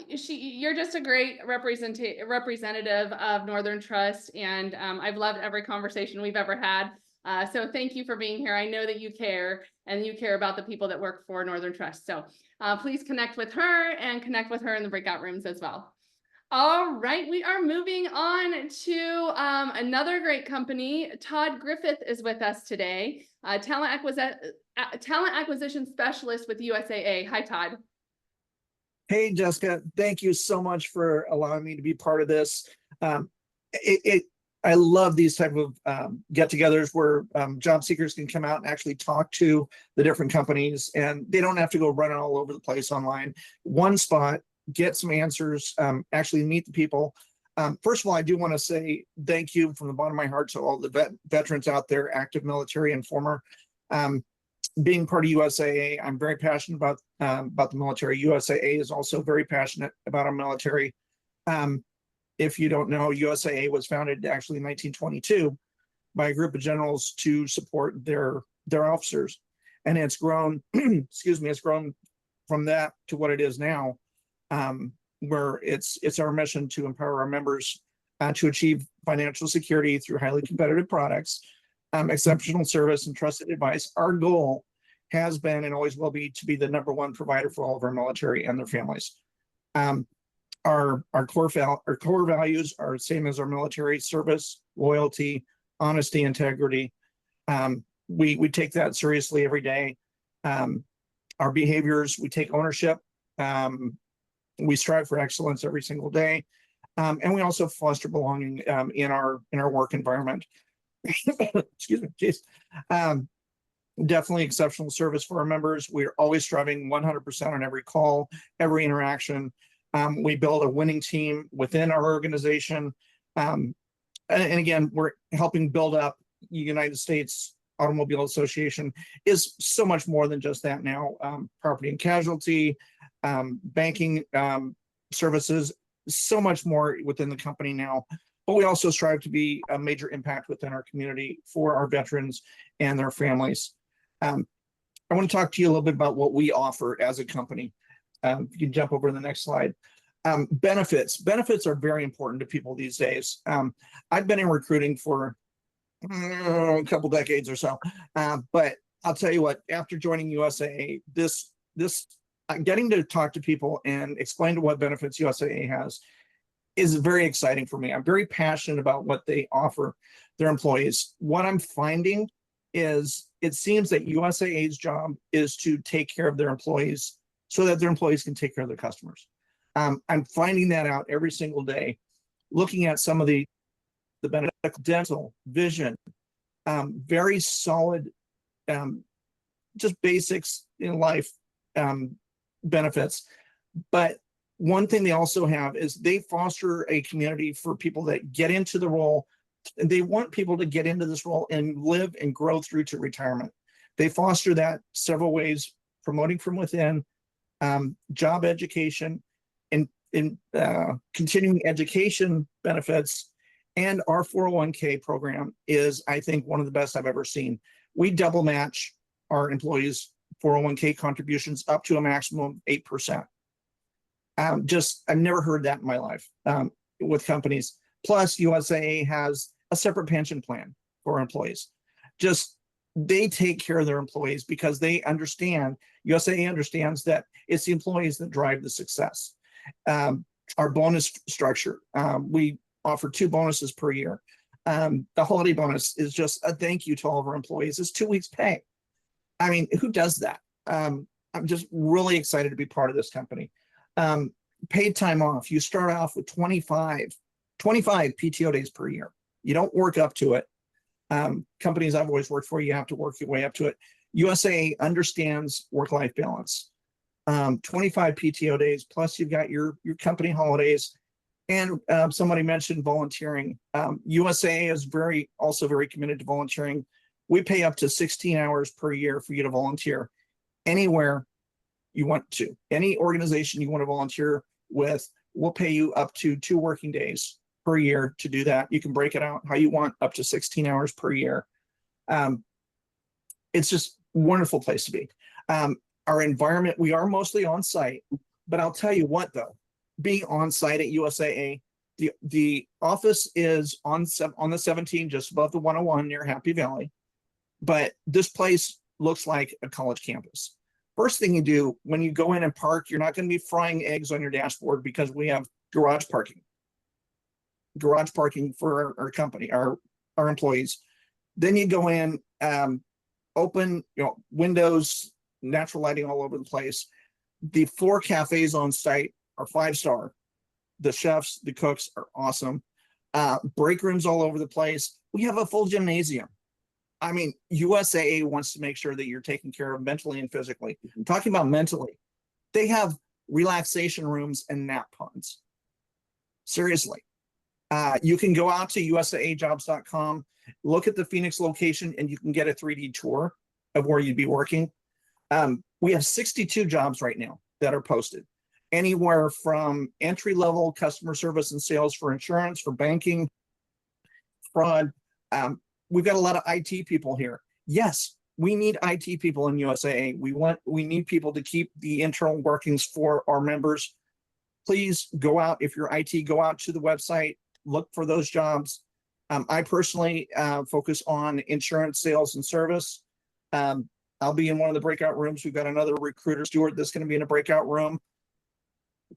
you're just a great representative of Northern Trust, and I've loved every conversation we've ever had. So thank you for being here. I know that you care, and you care about the people that work for Northern Trust. So please connect with her and connect with her in the breakout rooms as well. All right, we are moving on to another great company. Todd Griffith is with us today, talent acquisition specialist with USAA. Hi, Todd. Hey, Jessica, thank you so much for allowing me to be part of this. I love these type of get-togethers where job seekers can come out and actually talk to the different companies, and they don't have to go running all over the place online. One spot, get some answers, actually meet the people. First of all, I do want to say thank you from the bottom of my heart to all the veterans out there, active military and former. Being part of USAA, I'm very passionate about the military. USAA is also very passionate about our military. If you don't know, USAA was founded actually in 1922 by a group of generals to support their officers, and it's grown. Excuse me, it's grown from that to what it is now. where it's our mission to empower our members to achieve financial security through highly competitive products, exceptional service, and trusted advice. Our goal has been and always will be to be the #1 provider for all of our military and their families. Our core values are the same as our military: service, loyalty, honesty, integrity. We take that seriously every day. Our behaviors, we take ownership. We strive for excellence every single day. And we also foster belonging in our work environment. Excuse me, geez. Definitely exceptional service for our members. We're always striving 100% on every call, every interaction. We build a winning team within our organization. And again, we're helping build up the United States Automobile Association is so much more than just that now. Property and casualty, banking services, so much more within the company now. But we also strive to be a major impact within our community for our veterans and their families. I want to talk to you a little bit about what we offer as a company. You can jump over to the next slide. Benefits. Benefits are very important to people these days. I've been in recruiting for a couple decades or so, but I'll tell you what, after joining USAA, this getting to talk to people and explain to what benefits USAA has is very exciting for me. I'm very passionate about what they offer their employees. What I'm finding is it seems that USAA's job is to take care of their employees so that their employees can take care of their customers. I'm finding that out every single day, looking at some of the benefits, dental, vision, very solid, just basics in life benefits. But one thing they also have is they foster a community for people that get into the role. And they want people to get into this role and live and grow through to retirement. They foster that several ways: promoting from within, job education, and continuing education benefits. And our 401k program is, I think, one of the best I've ever seen. We double match our employees' 401k contributions up to a maximum of 8%. I've never heard that in my life with companies. Plus, USAA has a separate pension plan for employees. They take care of their employees because they understand, USAA understands that it's the employees that drive the success. Our bonus structure, we offer 2 bonuses per year. The holiday bonus is just a thank you to all of our employees. It's 2 weeks pay. I mean, who does that? I'm just really excited to be part of this company. Paid time off. You start off with 25 PTO days per year. You don't work up to it. Companies I've always worked for, you have to work your way up to it. USAA understands work-life balance. 25 PTO days, plus you've got your company holidays. And somebody mentioned volunteering. USAA is also very committed to volunteering. We pay up to 16 hours per year for you to volunteer anywhere you want to. Any organization you want to volunteer with, we'll pay you up to 2 working days per year to do that. You can break it out how you want, up to 16 hours per year. It's just a wonderful place to be. Our environment, we are mostly on site, but I'll tell you what though, being on site at USAA, the office is on the 17, just above the 101 near Happy Valley. But this place looks like a college campus. First thing you do when you go in and park, you're not going to be frying eggs on your dashboard because we have garage parking for our company, our employees. Then you go in, open, windows, natural lighting all over the place. The 4 cafes on site are 5-star. The chefs, the cooks are awesome. Break rooms all over the place. We have a full gymnasium. I mean, USAA wants to make sure that you're taken care of mentally and physically. I'm talking about mentally. They have relaxation rooms and nap pods. Seriously. You can go out to USAAjobs.com, look at the Phoenix location, and you can get a 3D tour of where you'd be working. We have 62 jobs right now that are posted. Anywhere from entry-level customer service and sales for insurance, for banking, fraud. We've got a lot of IT people here. Yes, we need IT people in USAA. We need people to keep the internal workings for our members please go out, if you're IT, go out to the website, look for those jobs. I personally focus on insurance, sales, and service. I'll be in one of the breakout rooms. We've got another recruiter, Stuart, that's going to be in a breakout room.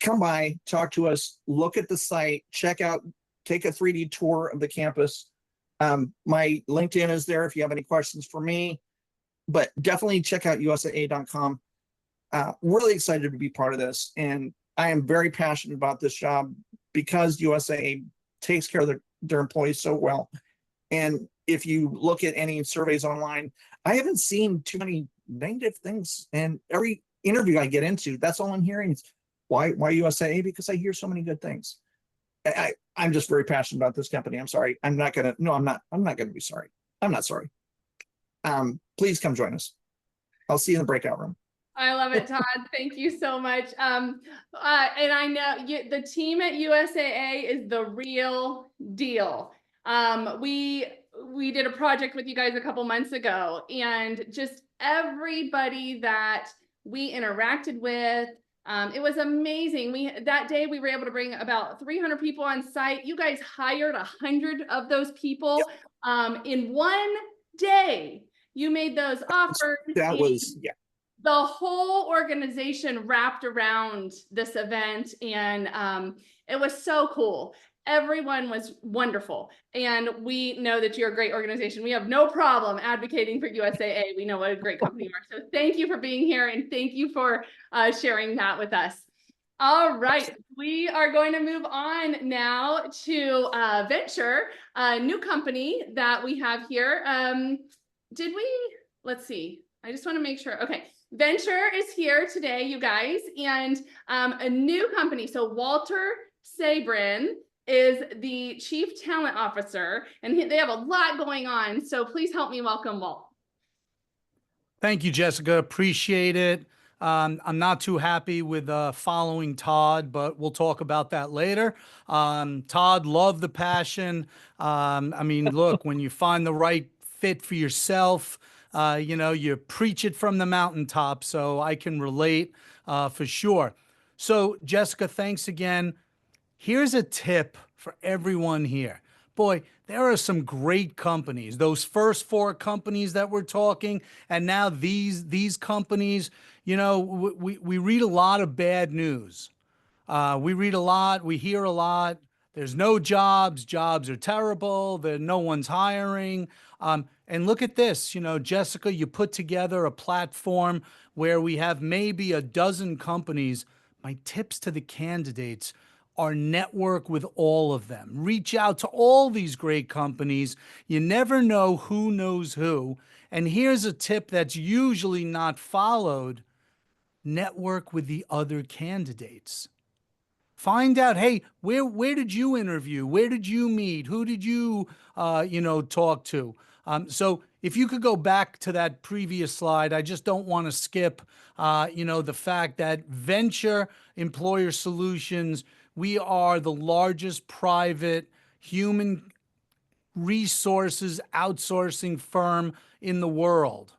Come by, talk to us, look at the site, check out, take a 3D tour of the campus. My LinkedIn is there if you have any questions for me, but definitely check out USAA.com. Really excited to be part of this. And I am very passionate about this job because USAA takes care of their employees so well. And if you look at any surveys online, I haven't seen too many negative things. And every interview I get into, that's all I'm hearing is why USAA? Because I hear so many good things. I'm just very passionate about this company. I'm sorry. I'm not gonna be sorry. I'm not sorry. Please come join us. I'll see you in the breakout room. I love it, Todd. Thank you so much. And I know the team at USAA is the real deal. We did a project with you guys a couple months ago, and just everybody that we interacted with, it was amazing. That day we were able to bring about 300 people on site. You guys hired 100 of those people in one day. You made those offers. That was, yeah. The whole organization wrapped around this event, and it was so cool. Everyone was wonderful, and we know that you're a great organization. We have no problem advocating for USAA. We know what a great company you are. So thank you for being here, and thank you for sharing that with us. All right, we are going to move on now to Venture, a new company that we have here. Let's see. I just want to make sure. Okay. Venture is here today, you guys, and a new company. So Walter Sabrin is the Chief Talent Officer, and they have a lot going on. So please help me welcome Walt. Thank you, Jessica. Appreciate it. I'm not too happy with following Todd, but we'll talk about that later. Todd, love the passion. I mean, look, when you find the right fit for yourself, you preach it from the mountaintop, so I can relate for sure. So Jessica, thanks again. Here's a tip for everyone here. Boy, there are some great companies, those first 4 companies that we're talking, and now these companies, we read a lot of bad news. We read a lot, we hear a lot. There's no jobs, jobs are terrible, no one's hiring. And look at this, Jessica, you put together a platform where we have maybe a dozen companies. My tips to the candidates are network with all of them. Reach out to all these great companies. You never know who knows who. And here's a tip that's usually not followed. Network with the other candidates. Find out, hey, where did you interview? Where did you meet? Who did you, talk to? So if you could go back to that previous slide, I just don't want to skip, the fact that Venture Employer Solutions, we are the largest private human resources outsourcing firm in the world.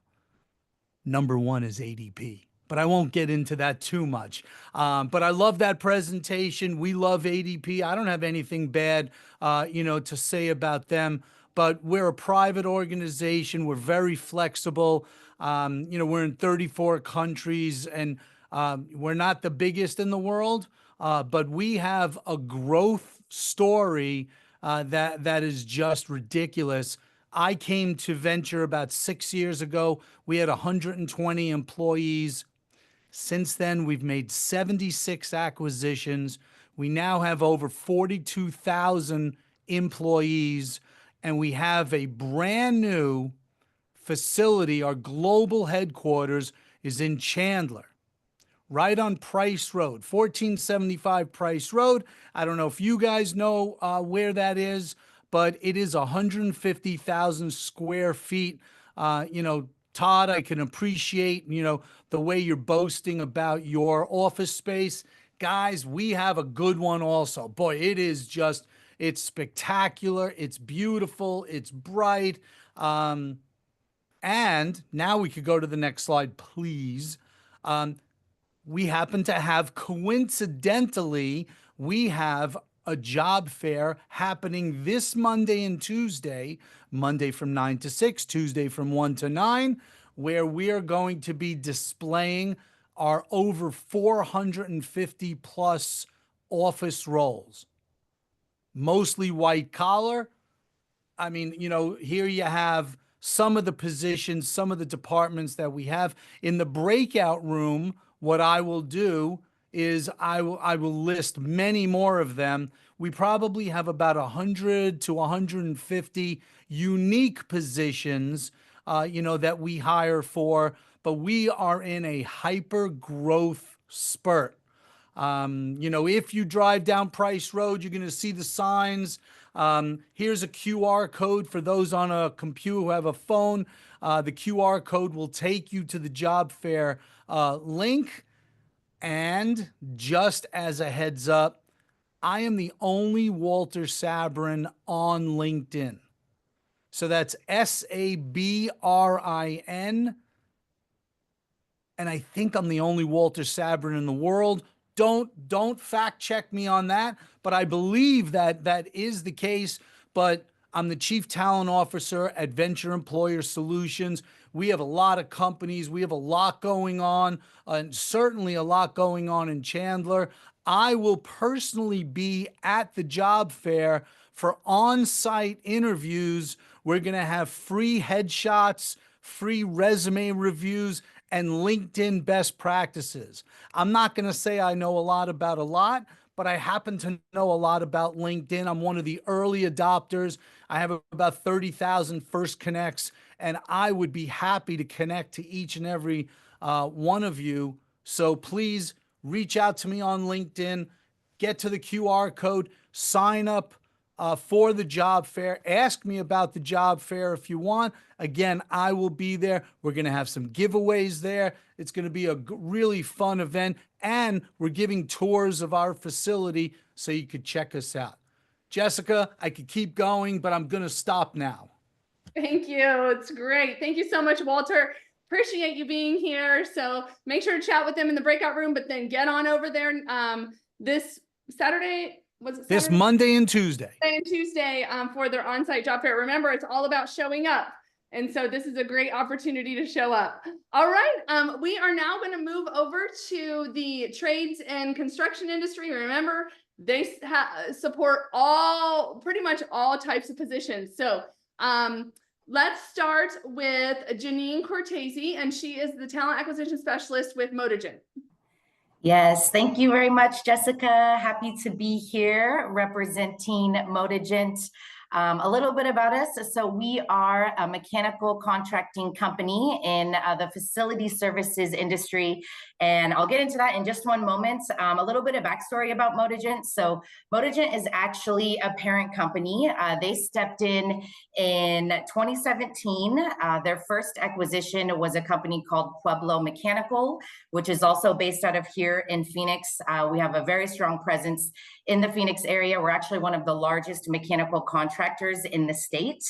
Number 1 is ADP. But I won't get into that too much. But I love that presentation. We love ADP. I don't have anything bad, to say about them. But we're a private organization. We're very flexible. We're in 34 countries, and we're not the biggest in the world. But we have a growth story that is just ridiculous. I came to Venture about 6 years ago. We had 120 employees. Since then, we've made 76 acquisitions. We now have over 42,000 employees, and we have a brand new facility. Our global headquarters is in Chandler, right on Price Road, 1475 Price Road. I don't know if you guys know where that is, but it is 150,000 square feet. Todd, I can appreciate, the way you're boasting about your office space. Guys, we have a good one also. Boy, it's spectacular. It's beautiful. It's bright. And now we could go to the next slide, please. we happen to have, coincidentally, we have a job fair happening this Monday and Tuesday, Monday from 9 to 6, Tuesday from 1 to 9, where we are going to be displaying our over 450 plus office roles, mostly white collar. I mean, you know, here you have some of the positions, some of the departments that we have. In the breakout room, what I will do is I will list many more of them. We probably have about 100 to 150 unique positions, you know, that we hire for, but we are in a hyper growth spurt. You know, if you drive down Price Road, you're going to see the signs. Here's a QR code for those on a computer who have a phone. The QR code will take you to the job fair link. And just as a heads up, I am the only Walter Sabrin on LinkedIn. So that's Sabrin. And I think I'm the only Walter Sabrin in the world. Don't fact check me on that, but I believe that that is the case. But I'm the Chief Talent Officer at Venture Employer Solutions. We have a lot of companies. We have a lot going on, and certainly a lot going on in Chandler. I will personally be at the job fair for on-site interviews. We're going to have free headshots, free resume reviews, and LinkedIn best practices. I'm not going to say I know a lot about a lot, but I happen to know a lot about LinkedIn. I'm one of the early adopters. I have about 30,000 first connects, and I would be happy to connect to each and every one of you. So please reach out to me on LinkedIn, get to the QR code, sign up for the job fair. Ask me about the job fair if you want. Again, I will be there. We're going to have some giveaways there. It's going to be a really fun event, and we're giving tours of our facility so you could check us out. Jessica, I could keep going, but I'm going to stop now. Thank you. It's great. Thank you so much, Walter. Appreciate you being here. So make sure to chat with them in the breakout room, but then get on over there this Saturday. Was it Saturday? This Monday and Tuesday. Monday and Tuesday for their on-site job fair. Remember, it's all about showing up. And so this is a great opportunity to show up. All right. We are now going to move over to the trades and construction industry. Remember, they support pretty much all types of positions. So let's start with Janine Cortese, and she is the talent acquisition specialist with Motogen. Yes, thank you very much, Jessica. Happy to be here representing Motogen. A little bit about us. So we are a mechanical contracting company in the facility services industry. And I'll get into that in just one moment. A little bit of backstory about Motogen. So Motogen is actually a parent company. They stepped in 2017. Their first acquisition was a company called Pueblo Mechanical, which is also based out of here in Phoenix. We have a very strong presence in the Phoenix area. We're actually one of the largest mechanical contractors in the state.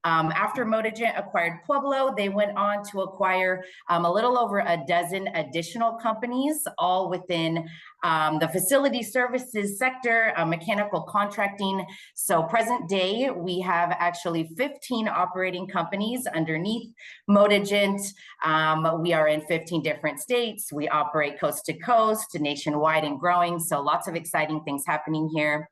After Motogen acquired Pueblo, they went on to acquire a little over a dozen additional companies, all within the facility services sector, mechanical contracting. So present day, we have actually 15 operating companies underneath Motogen. We are in 15 different states. We operate coast to coast, nationwide and growing. So lots of exciting things happening here.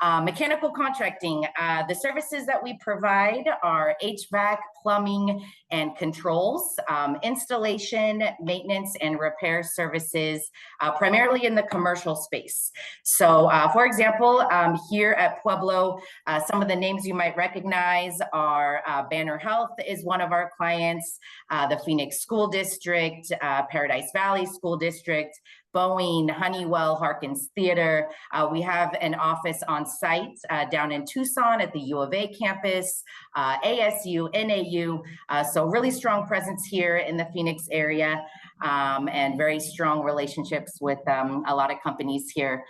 Mechanical contracting, the services that we provide are HVAC, plumbing, and controls, installation, maintenance, and repair services, primarily in the commercial space. So for example, here at Pueblo, some of the names you might recognize are Banner Health is one of our clients, the Phoenix School District, Paradise Valley School District, Boeing, Honeywell, Harkins Theater. We have an office on site down in Tucson at the U of A campus, ASU, NAU. So really strong presence here in the Phoenix area and very strong relationships with a lot of companies here.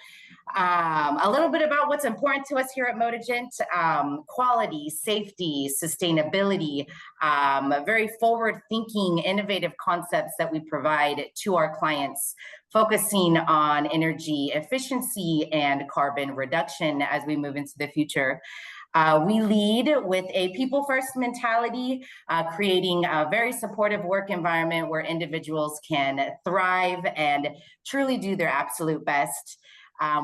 A little bit about what's important to us here at Motigent: quality, safety, sustainability, very forward-thinking, innovative concepts that we provide to our clients, focusing on energy efficiency and carbon reduction as we move into the future. We lead with a people-first mentality, creating a very supportive work environment where individuals can thrive and truly do their absolute best.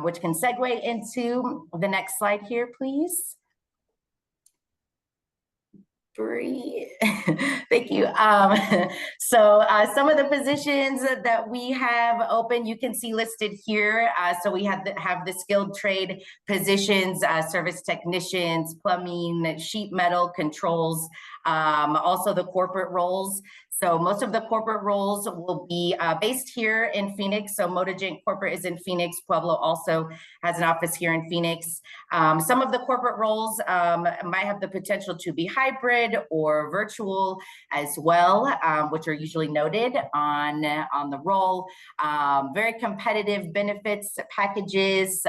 Which can segue into the next slide here, please. Thank you. So some of the positions that we have open, you can see listed here. So we have the skilled trade positions, service technicians, plumbing, sheet metal, controls, also the corporate roles. So most of the corporate roles will be based here in Phoenix. So Motigent Corporate is in Phoenix. Pueblo also has an office here in Phoenix. Some of the corporate roles might have the potential to be hybrid or virtual as well, which are usually noted on the role. Very competitive benefits packages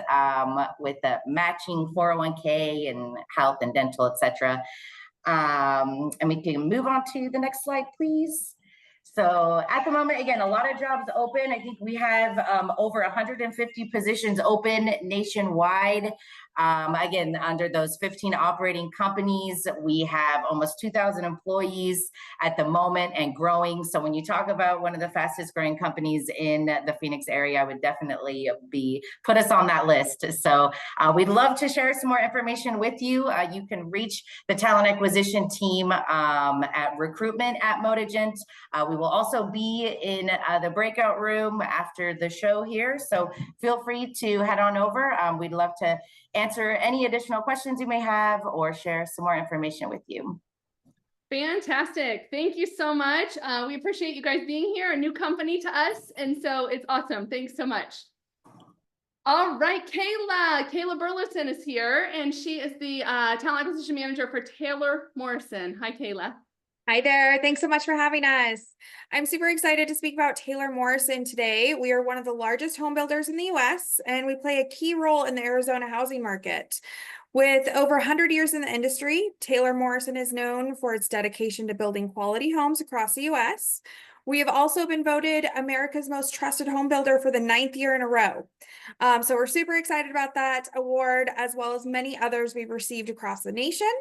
with matching 401k and health and dental, etc. And we can move on to the next slide, please. So at the moment, again, a lot of jobs open. I think we have over 150 positions open nationwide. Again, under those 15 operating companies, we have almost 2,000 employees at the moment and growing. So when you talk about one of the fastest growing companies in the Phoenix area, I would definitely put us on that list. So we'd love to share some more information with you. You can reach the talent acquisition team at recruitment@Motigent. We will also be in the breakout room after the show here. So feel free to head on over. We'd love to answer any additional questions you may have or share some more information with you. Fantastic. Thank you so much. We appreciate you guys being here, a new company to us. And so it's awesome. Thanks so much. All right, Kayla Burleson is here, and she is the talent acquisition manager for Taylor Morrison. Hi, Kayla. Hi there. Thanks so much for having us. I'm super excited to speak about Taylor Morrison today. We are one of the largest home builders in the US, and we play a key role in the Arizona housing market. With over 100 years in the industry, Taylor Morrison is known for its dedication to building quality homes across the US. We have also been voted America's most trusted home builder for the 9th year in a row. So we're super excited about that award, as well as many others we've received across the nation.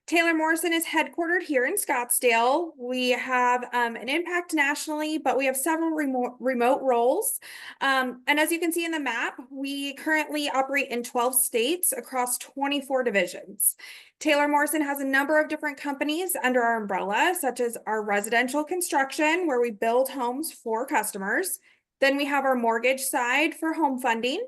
Taylor Morrison is headquartered here in Scottsdale. We have an impact nationally, but we have several remote roles. And as you can see in the map, we currently operate in 12 states across 24 divisions. Taylor Morrison has a number of different companies under our umbrella, such as our residential construction, where we build homes for customers. Then we have our mortgage side for home funding,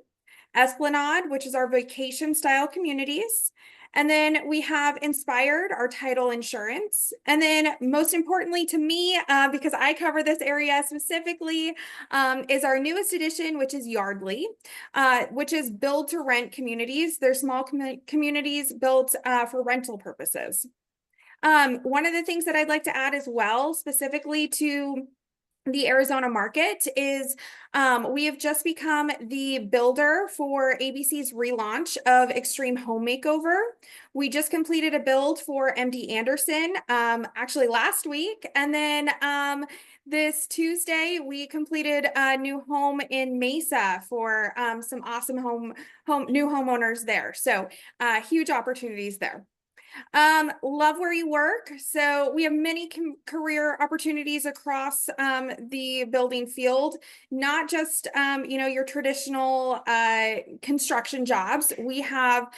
Esplanade, which is our vacation style communities. And then we have Inspired, our title insurance. And then most importantly to me, because I cover this area specifically, is our newest addition, which is Yardly, which is build to rent communities. They're small communities built for rental purposes. One of the things that I'd like to add as well, specifically to the Arizona market, is we have just become the builder for ABC's relaunch of Extreme Home Makeover. We just completed a build for MD Anderson actually last week. And then this Tuesday, we completed a new home in Mesa for some awesome new homeowners there. So huge opportunities there. Love where you work. So we have many career opportunities across the building field, not just your traditional construction jobs. We have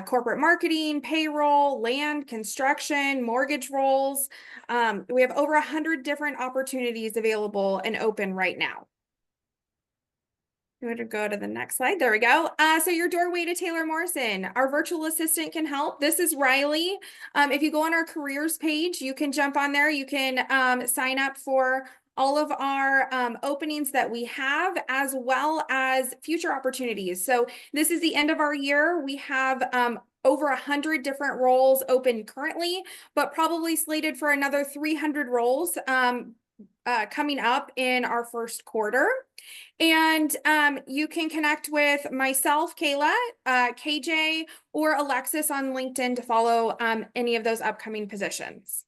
corporate marketing, payroll, land, construction, mortgage roles. We have over 100 different opportunities available and open right now. I'm going to go to the next slide. There we go. So your doorway to Taylor Morrison, our virtual assistant can help. This is Riley. If you go on our careers page, you can jump on there. You can sign up for all of our openings that we have, as well as future opportunities. So this is the end of our year. We have over 100 different roles open currently, but probably slated for another 300 roles coming up in our first quarter. And you can connect with myself, Kayla, KJ, or Alexis on LinkedIn to follow any of those upcoming positions.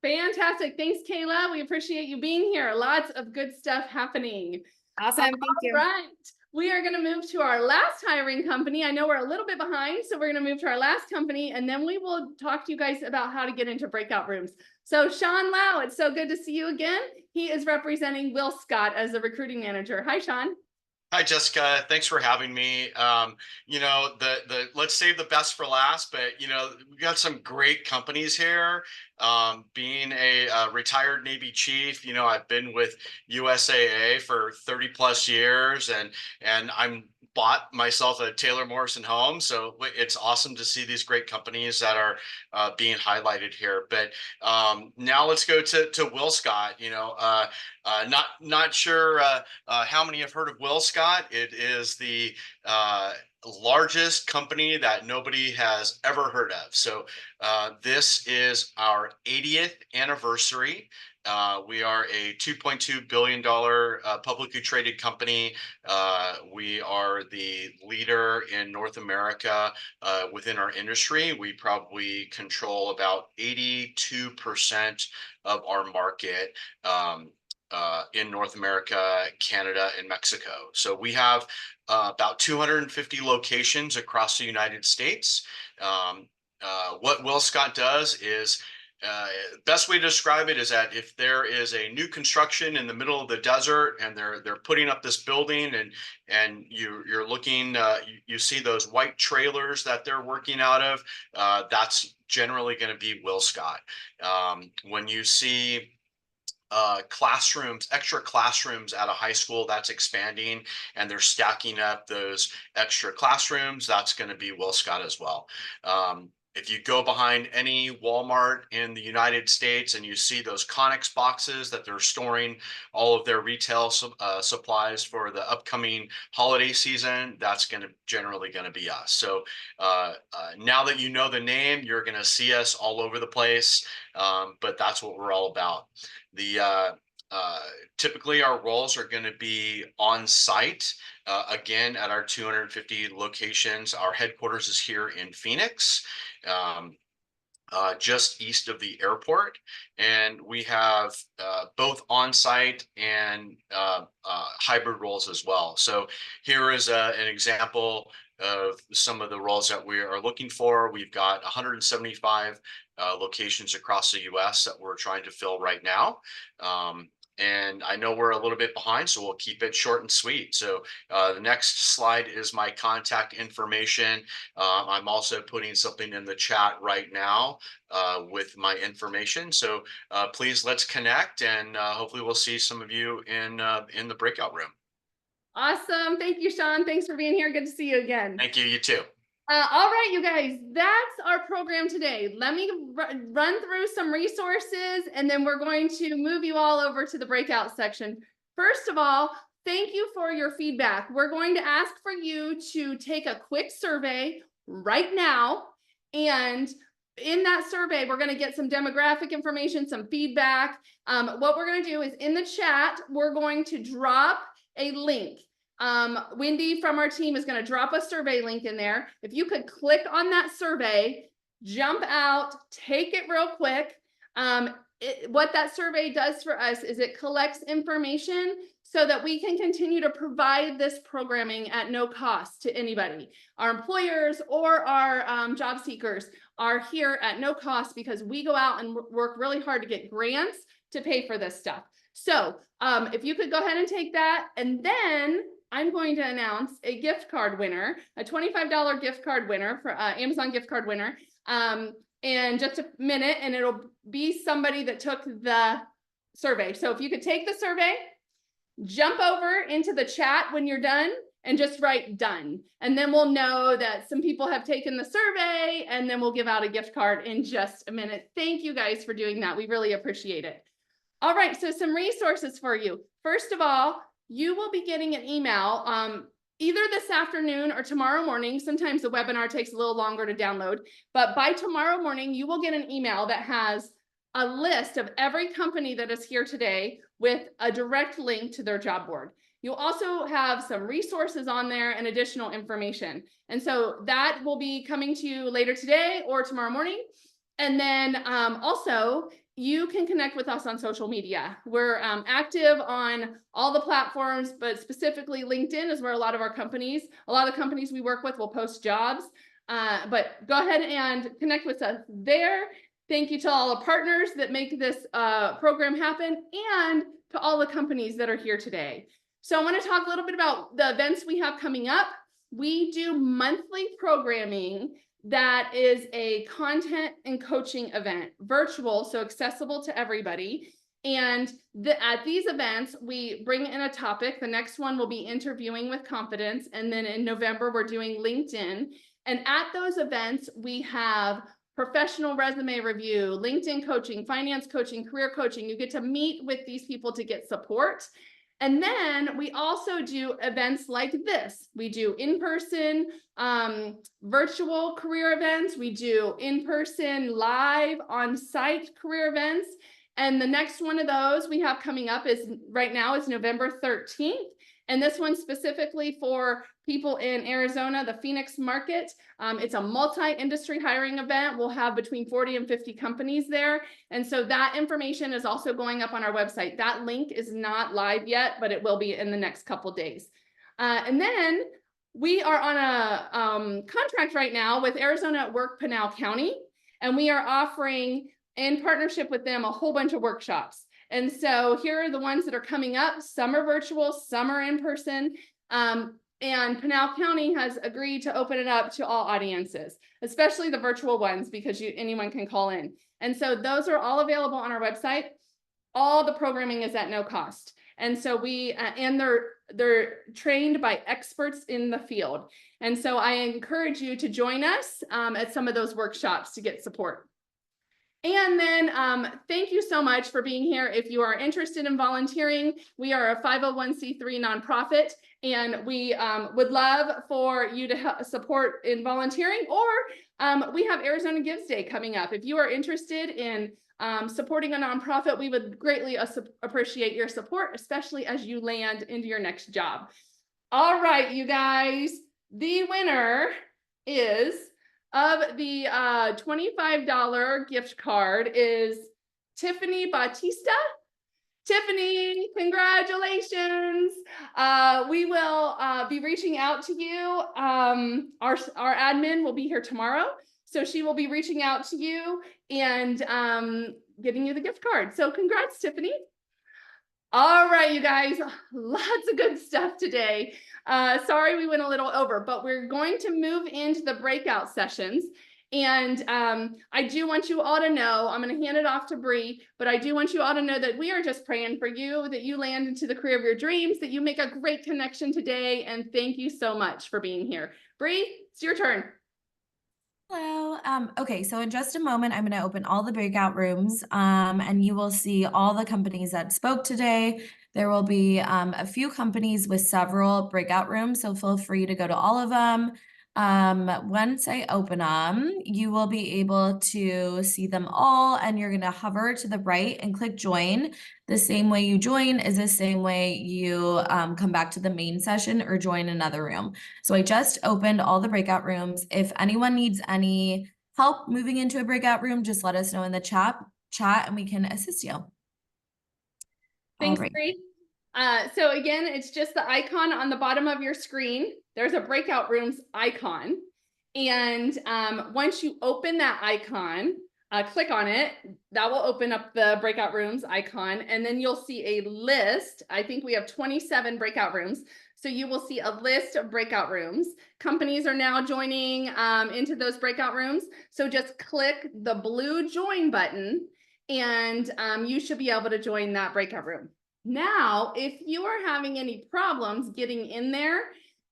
Fantastic. Thanks, Kayla. We appreciate you being here. Lots of good stuff happening. Awesome. Thank you. All right. We are going to move to our last hiring company. I know we're a little bit behind, so we're going to move to our last company, and then we will talk to you guys about how to get into breakout rooms. So Sean Lau, it's so good to see you again. He is representing WillScot as the recruiting manager. Hi, Sean. Hi, Jessica. Thanks for having me. You know, let's save the best for last, but you know, we've got some great companies here. Being a retired Navy chief, you know, I've been with USAA for 30 plus years, and I'm bought myself a Taylor Morrison home. So it's awesome to see these great companies that are being highlighted here. But now let's go to WillScot. You know, not sure how many have heard of WillScot. It is the largest company that nobody has ever heard of. So this is our 80th anniversary. We are a $2.2 billion publicly traded company. We are the leader in North America within our industry. We probably control about 82% of our market in North America, Canada, and Mexico. So we have about 250 locations across the United States. What WillScot does is, best way to describe it is that if there is a new construction in the middle of the desert and they're putting up this building and you're looking, you see those white trailers that they're working out of, that's generally going to be WillScot. When you see classrooms, extra classrooms at a high school that's expanding and they're stacking up those extra classrooms, that's going to be WillScot as well. If you go behind any Walmart in the United States and you see those Conex boxes that they're storing all of their retail supplies for the upcoming holiday season, that's generally going to be us. So now that you know the name, you're going to see us all over the place, but that's what we're all about. Typically our roles are going to be on site, again, at our 250 locations. Our headquarters is here in Phoenix, just east of the airport. And we have both on-site and hybrid roles as well. So here is an example of some of the roles that we are looking for. We've got 175 locations across the US that we're trying to fill right now. And I know we're a little bit behind, so we'll keep it short and sweet. So the next slide is my contact information. I'm also putting something in the chat right now with my information. So please, let's connect, and hopefully we'll see some of you in the breakout room. Awesome. Thank you, Sean. Thanks for being here. Good to see you again. Thank you. You too. All right, you guys, that's our program today. Let me run through some resources, and then we're going to move you all over to the breakout section. First of all, thank you for your feedback. We're going to ask for you to take a quick survey right now. And in that survey, we're going to get some demographic information, some feedback. What we're going to do is in the chat, we're going to drop a link. Wendy from our team is going to drop a survey link in there. If you could click on that survey, jump out, take it real quick. What that survey does for us is it collects information so that we can continue to provide this programming at no cost to anybody. Our employers or our job seekers are here at no cost because we go out and work really hard to get grants to pay for this stuff. So if you could go ahead and take that, and then I'm going to announce a gift card winner, a $25 gift card winner for Amazon gift card winner in just a minute, and it'll be somebody that took the survey. So if you could take the survey, jump over into the chat when you're done and just write done. And then we'll know that some people have taken the survey, and then we'll give out a gift card in just a minute. Thank you guys for doing that. We really appreciate it. All right, so some resources for you. First of all, you will be getting an email either this afternoon or tomorrow morning. Sometimes the webinar takes a little longer to download, but by tomorrow morning, you will get an email that has a list of every company that is here today with a direct link to their job board. You'll also have some resources on there and additional information. And so that will be coming to you later today or tomorrow morning. And then also, you can connect with us on social media. We're active on all the platforms, but specifically LinkedIn is where a lot of the companies we work with will post jobs. But go ahead and connect with us there. Thank you to all the partners that make this program happen, and to all the companies that are here today. So I want to talk a little bit about the events we have coming up. We do monthly programming that is a content and coaching event, virtual, so accessible to everybody. And at these events, we bring in a topic. The next one will be interviewing with confidence. And then in November, we're doing LinkedIn. And at those events, we have professional resume review, LinkedIn coaching, finance coaching, career coaching. You get to meet with these people to get support. And then we also do events like this. We do in-person virtual career events. We do in-person live on-site career events. And the next one of those we have coming up is right now is November 13th. And this one's specifically for people in Arizona, the Phoenix market. It's a multi-industry hiring event. We'll have between 40 and 50 companies there. And so that information is also going up on our website. That link is not live yet, but it will be in the next couple days. And then we are on a contract right now with Arizona at Work Pinal County. And we are offering, in partnership with them, a whole bunch of workshops. And so here are the ones that are coming up. Some are virtual, some are in person. And Pinal County has agreed to open it up to all audiences, especially the virtual ones, because anyone can call in. And so those are all available on our website. All the programming is at no cost. And so they're trained by experts in the field. And so I encourage you to join us at some of those workshops to get support. And then thank you so much for being here. If you are interested in volunteering, we are a 501c3 nonprofit, and we would love for you to support in volunteering, or we have Arizona Gives Day coming up. If you are interested in supporting a nonprofit, we would greatly appreciate your support, especially as you land into your next job. All right, you guys, the winner is of the $25 gift card is Tiffany Bautista. Tiffany, congratulations. We will be reaching out to you. Our admin will be here tomorrow, so she will be reaching out to you and giving you the gift card. So congrats, Tiffany. All right, you guys, lots of good stuff today. Sorry we went a little over, but we're going to move into the breakout sessions. And I do want you all to know, I'm going to hand it off to Bree, but I do want you all to know that we are just praying for you, that you land into the career of your dreams, that you make a great connection today. And thank you so much for being here. Bree, it's your turn. Hello. Okay, so in just a moment, I'm going to open all the breakout rooms and you will see all the companies that spoke today. There will be a few companies with several breakout rooms, so feel free to go to all of them. Once I open them, you will be able to see them all, and you're going to hover to the right and click join. The same way you join is the same way you come back to the main session or join another room. So I just opened all the breakout rooms. If anyone needs any help moving into a breakout room, just let us know in the chat and we can assist you. Thanks, Bree. So again, it's just the icon on the bottom of your screen. There's a breakout rooms icon. And once you open that icon, click on it, that will open up the breakout rooms icon. And then you'll see a list. I think we have 27 breakout rooms. So you will see a list of breakout rooms. Companies are now joining into those breakout rooms. So just click the blue join button and you should be able to join that breakout room. Now, if you are having any problems getting in there,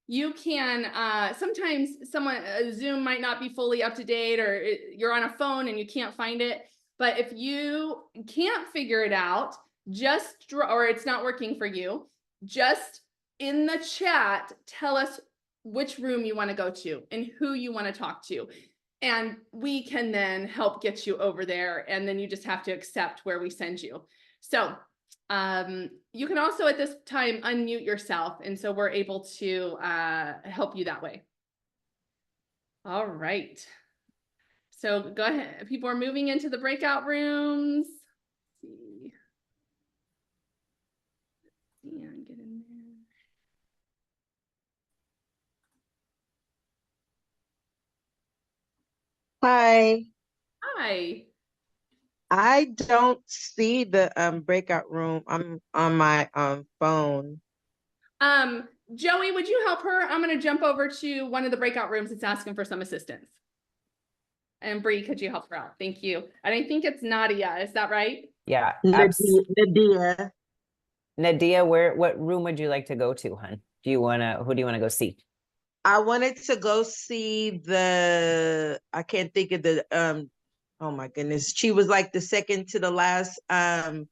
you can, sometimes Zoom might not be fully up to date, or you're on a phone and you can't find it. But if you can't figure it out, or it's not working for you, just in the chat, tell us which room you want to go to and who you want to talk to. And we can then help get you over there, and then you just have to accept where we send you. So you can also at this time unmute yourself, and so we're able to help you that way. All right. So go ahead. People are moving into the breakout rooms. Let's see. Yeah, get in there. Hi, Hi. I don't see the breakout room. I'm on my phone. Joey, would you help her? I'm going to jump over to one of the breakout rooms that's asking for some assistance. And Bree, could you help her out? Thank you. And I think it's Nadia. Is that right? Yeah. Nadia. Nadia, what room would you like to go to, hon? Who do you want to go see? I wanted to go see I can't think of the oh my goodness. She was like the second to the last the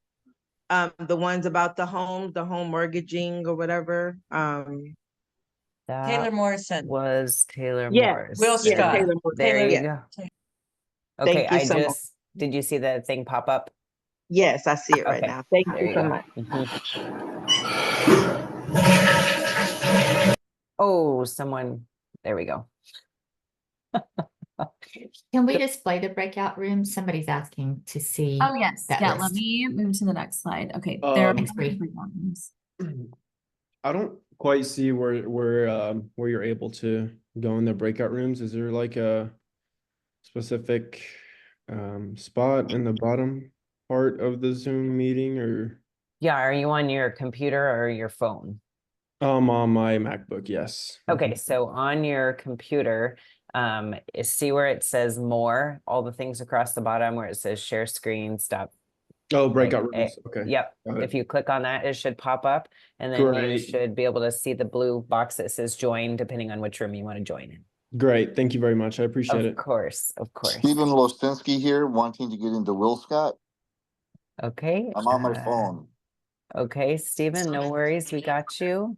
ones about the home mortgaging or whatever. That Morrison. was Taylor Yeah, Morris. Will yeah, Scott. Taylor Morrison. There you Yeah. go. Thank Okay, you so much. did you see the thing pop up? Yes, I see it right Okay, now. Thank there you you so go. much. Oh, there we go. Can we display the breakout rooms? Somebody's asking to see. Oh, yes. that Yeah, list. let me move to the next slide. Okay, there are Thanks, Bree. breakout rooms. I don't quite see where you're able to go in the breakout rooms. Is there like a specific spot in the bottom part of the Zoom meeting, or Yeah, are you on your computer or your phone? on my MacBook? Yes. Okay, so on your computer, see where it says more, all the things across the bottom where it says share screen, stop. Oh, breakout Like, rooms. Okay. Yep. Got it. If you click on that, it should pop up, and then you Great. should be able to see the blue box that says join, depending on which room you want to join in. Great. Thank you very much. I appreciate it. Of course. Stephen Losinski here, wanting to get into Will Scott. Okay. I'm on my phone. Okay, Stephen, no worries. We got you.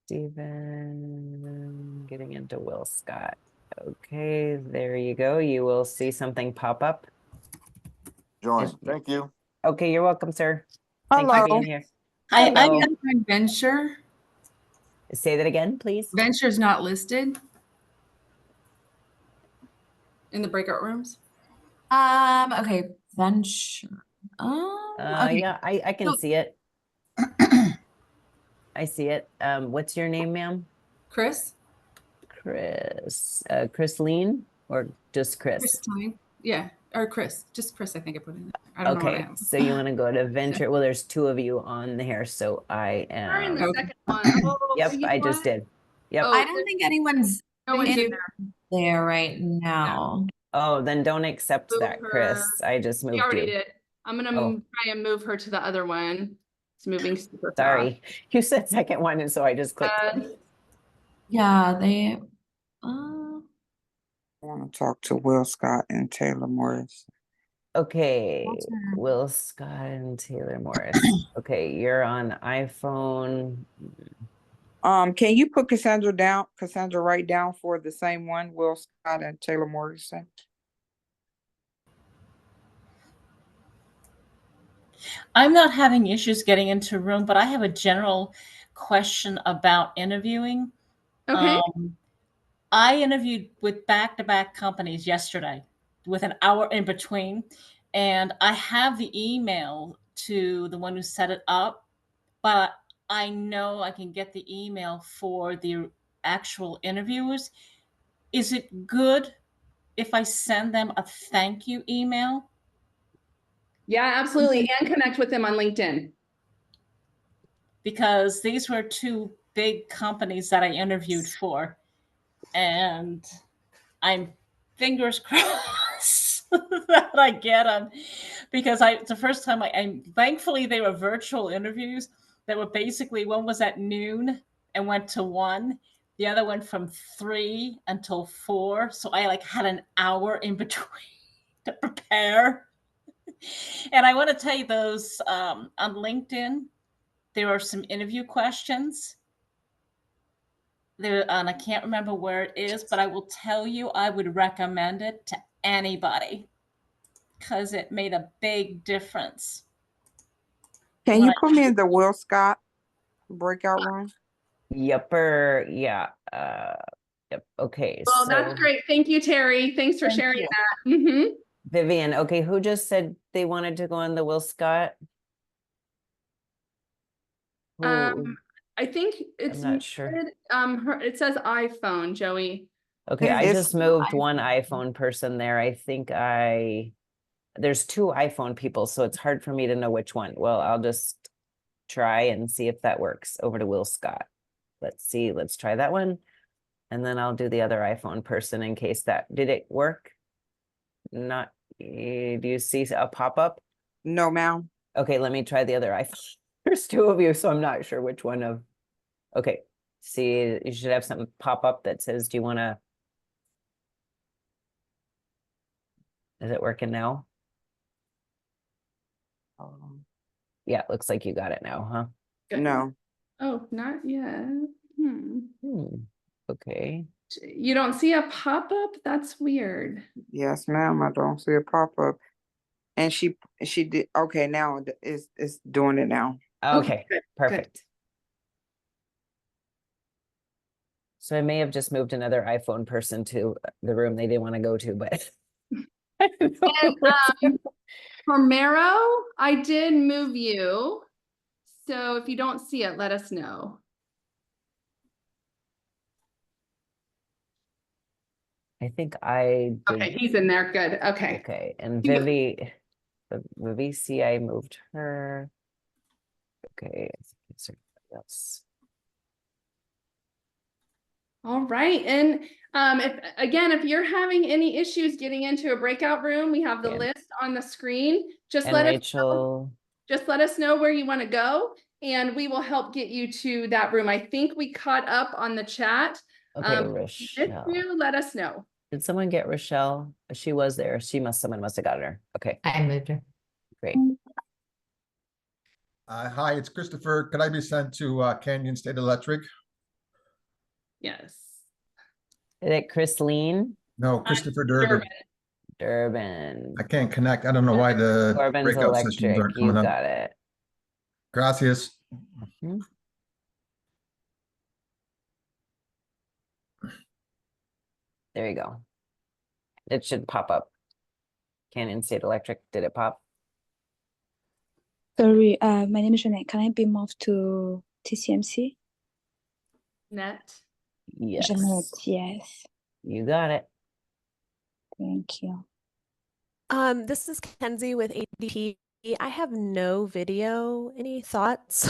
Stephen, getting into Will Scott. Okay, there you go. You will see something pop up. Join. Thank you. Okay, you're welcome, sir. Thanks for being here. I Hello. entered Venture. Say that again, please. Venture's not listed in the breakout rooms. Okay, Venture. Okay. Yeah, I can So- see it. I see it. What's your name, ma'am? Chris. Chris Lean or just Chris? Chris Tyne. Yeah, or Chris. Just Chris, I think I put in there. I don't know what I Okay, am. so you want to go to Venture. Well, there's two of you on there, so I We're in am. the second one. Oh, Yep, you I know just what? did. Yep. I don't think anyone's No one's in in there right now. Oh, then don't accept Move that, Chris. her. I just She moved already you. did. I'm gonna Oh. try and move her to the other one. It's moving super fast. Sorry, you said second one, and so I just clicked. Yeah, they. I want to talk to Will Scott and Taylor Morris. Okay, Will Scott and Taylor Morris. Okay, you're on iPhone. Can you put Cassandra right down for the same one, Will Scott and Taylor Morrison? I'm not having issues getting into a room, but I have a general question about interviewing. Okay. I interviewed with back-to-back companies yesterday with an hour in between, and I have the email to the one who set it up, but I know I can get the email for the actual interviewers. Is it good if I send them a thank you email? Yeah, absolutely. And connect with them on LinkedIn. Because these were two big companies that I interviewed for. And I'm fingers crossed that I get them, because it's the first time I thankfully they were virtual interviews that were basically, one was at noon and went to 1. The other went from 3 until 4. So I had an hour in between to prepare. And I want to tell you those on LinkedIn, there are some interview questions there, and I can't remember where it is, but I will tell you, I would recommend it to anybody because it made a big difference. Can you put me in the Will Scott breakout room? Yepper, yeah. Yep. Okay. Well, that's so great. Thank you, Terry. Thanks for Thank sharing you. that. Mhm. Vivian, okay, who just said they wanted to go on the Will Scott? Who? I think it's not sure. muted. It says iPhone, Joey. Okay, I It's- just moved one iPhone person there. I think there's two iPhone people, so it's hard for me to know which one. Well, I'll just try and see if that works over to Will Scott. Let's see, let's try that one. And then I'll do the other iPhone person in case did it work? Not, do you see a pop-up? No, ma'am. Okay, let me try the other iPhone. There's two of you, so I'm not sure which one of. Okay, see, you should have something pop up that says, do you want to? Is it working now? Yeah, it looks like you got it now, huh? Good. No. Oh, not yet. Okay. You don't see a pop-up? That's weird. Yes, ma'am. I don't see a pop-up. And she did, okay, now it's doing it now. Okay, good, perfect. So I may have just moved another iPhone person to the room they didn't want to go to, but. And for Mero, I did move you. So if you don't see it, let us know. I think I did. Okay, he's in there. Good. Okay. Okay, and You- Vivi, see, I moved her. Okay, I think it's everybody else. All right. And if you're having any issues getting into a breakout room, we have the Yeah. list on the screen. Just And let us know. Rachel, Just let us know where you want to go, and we will help get you to that room. I think we caught up on the chat. okay, If Rochelle. you let us know. Did someone get Rochelle? She was there. Someone must have got her. Okay, I moved her. great. Hi, it's Christopher. Could I be sent to Canyon State Electric? Yes. Is it Chris Lean? No, Christopher Durbin. Durbin. I can't connect. I don't know why the Corbin's breakout sessions Electric. aren't You coming up. got it. Gracias. There you go. It should pop up. Canyon State Electric. Did it pop? Sorry, my name is Jeanette. Can I be moved to TCMC? Net. Yes. Jeanette, yes. You got it. Thank you. This is Kenzie with ADP. I have no video. Any thoughts?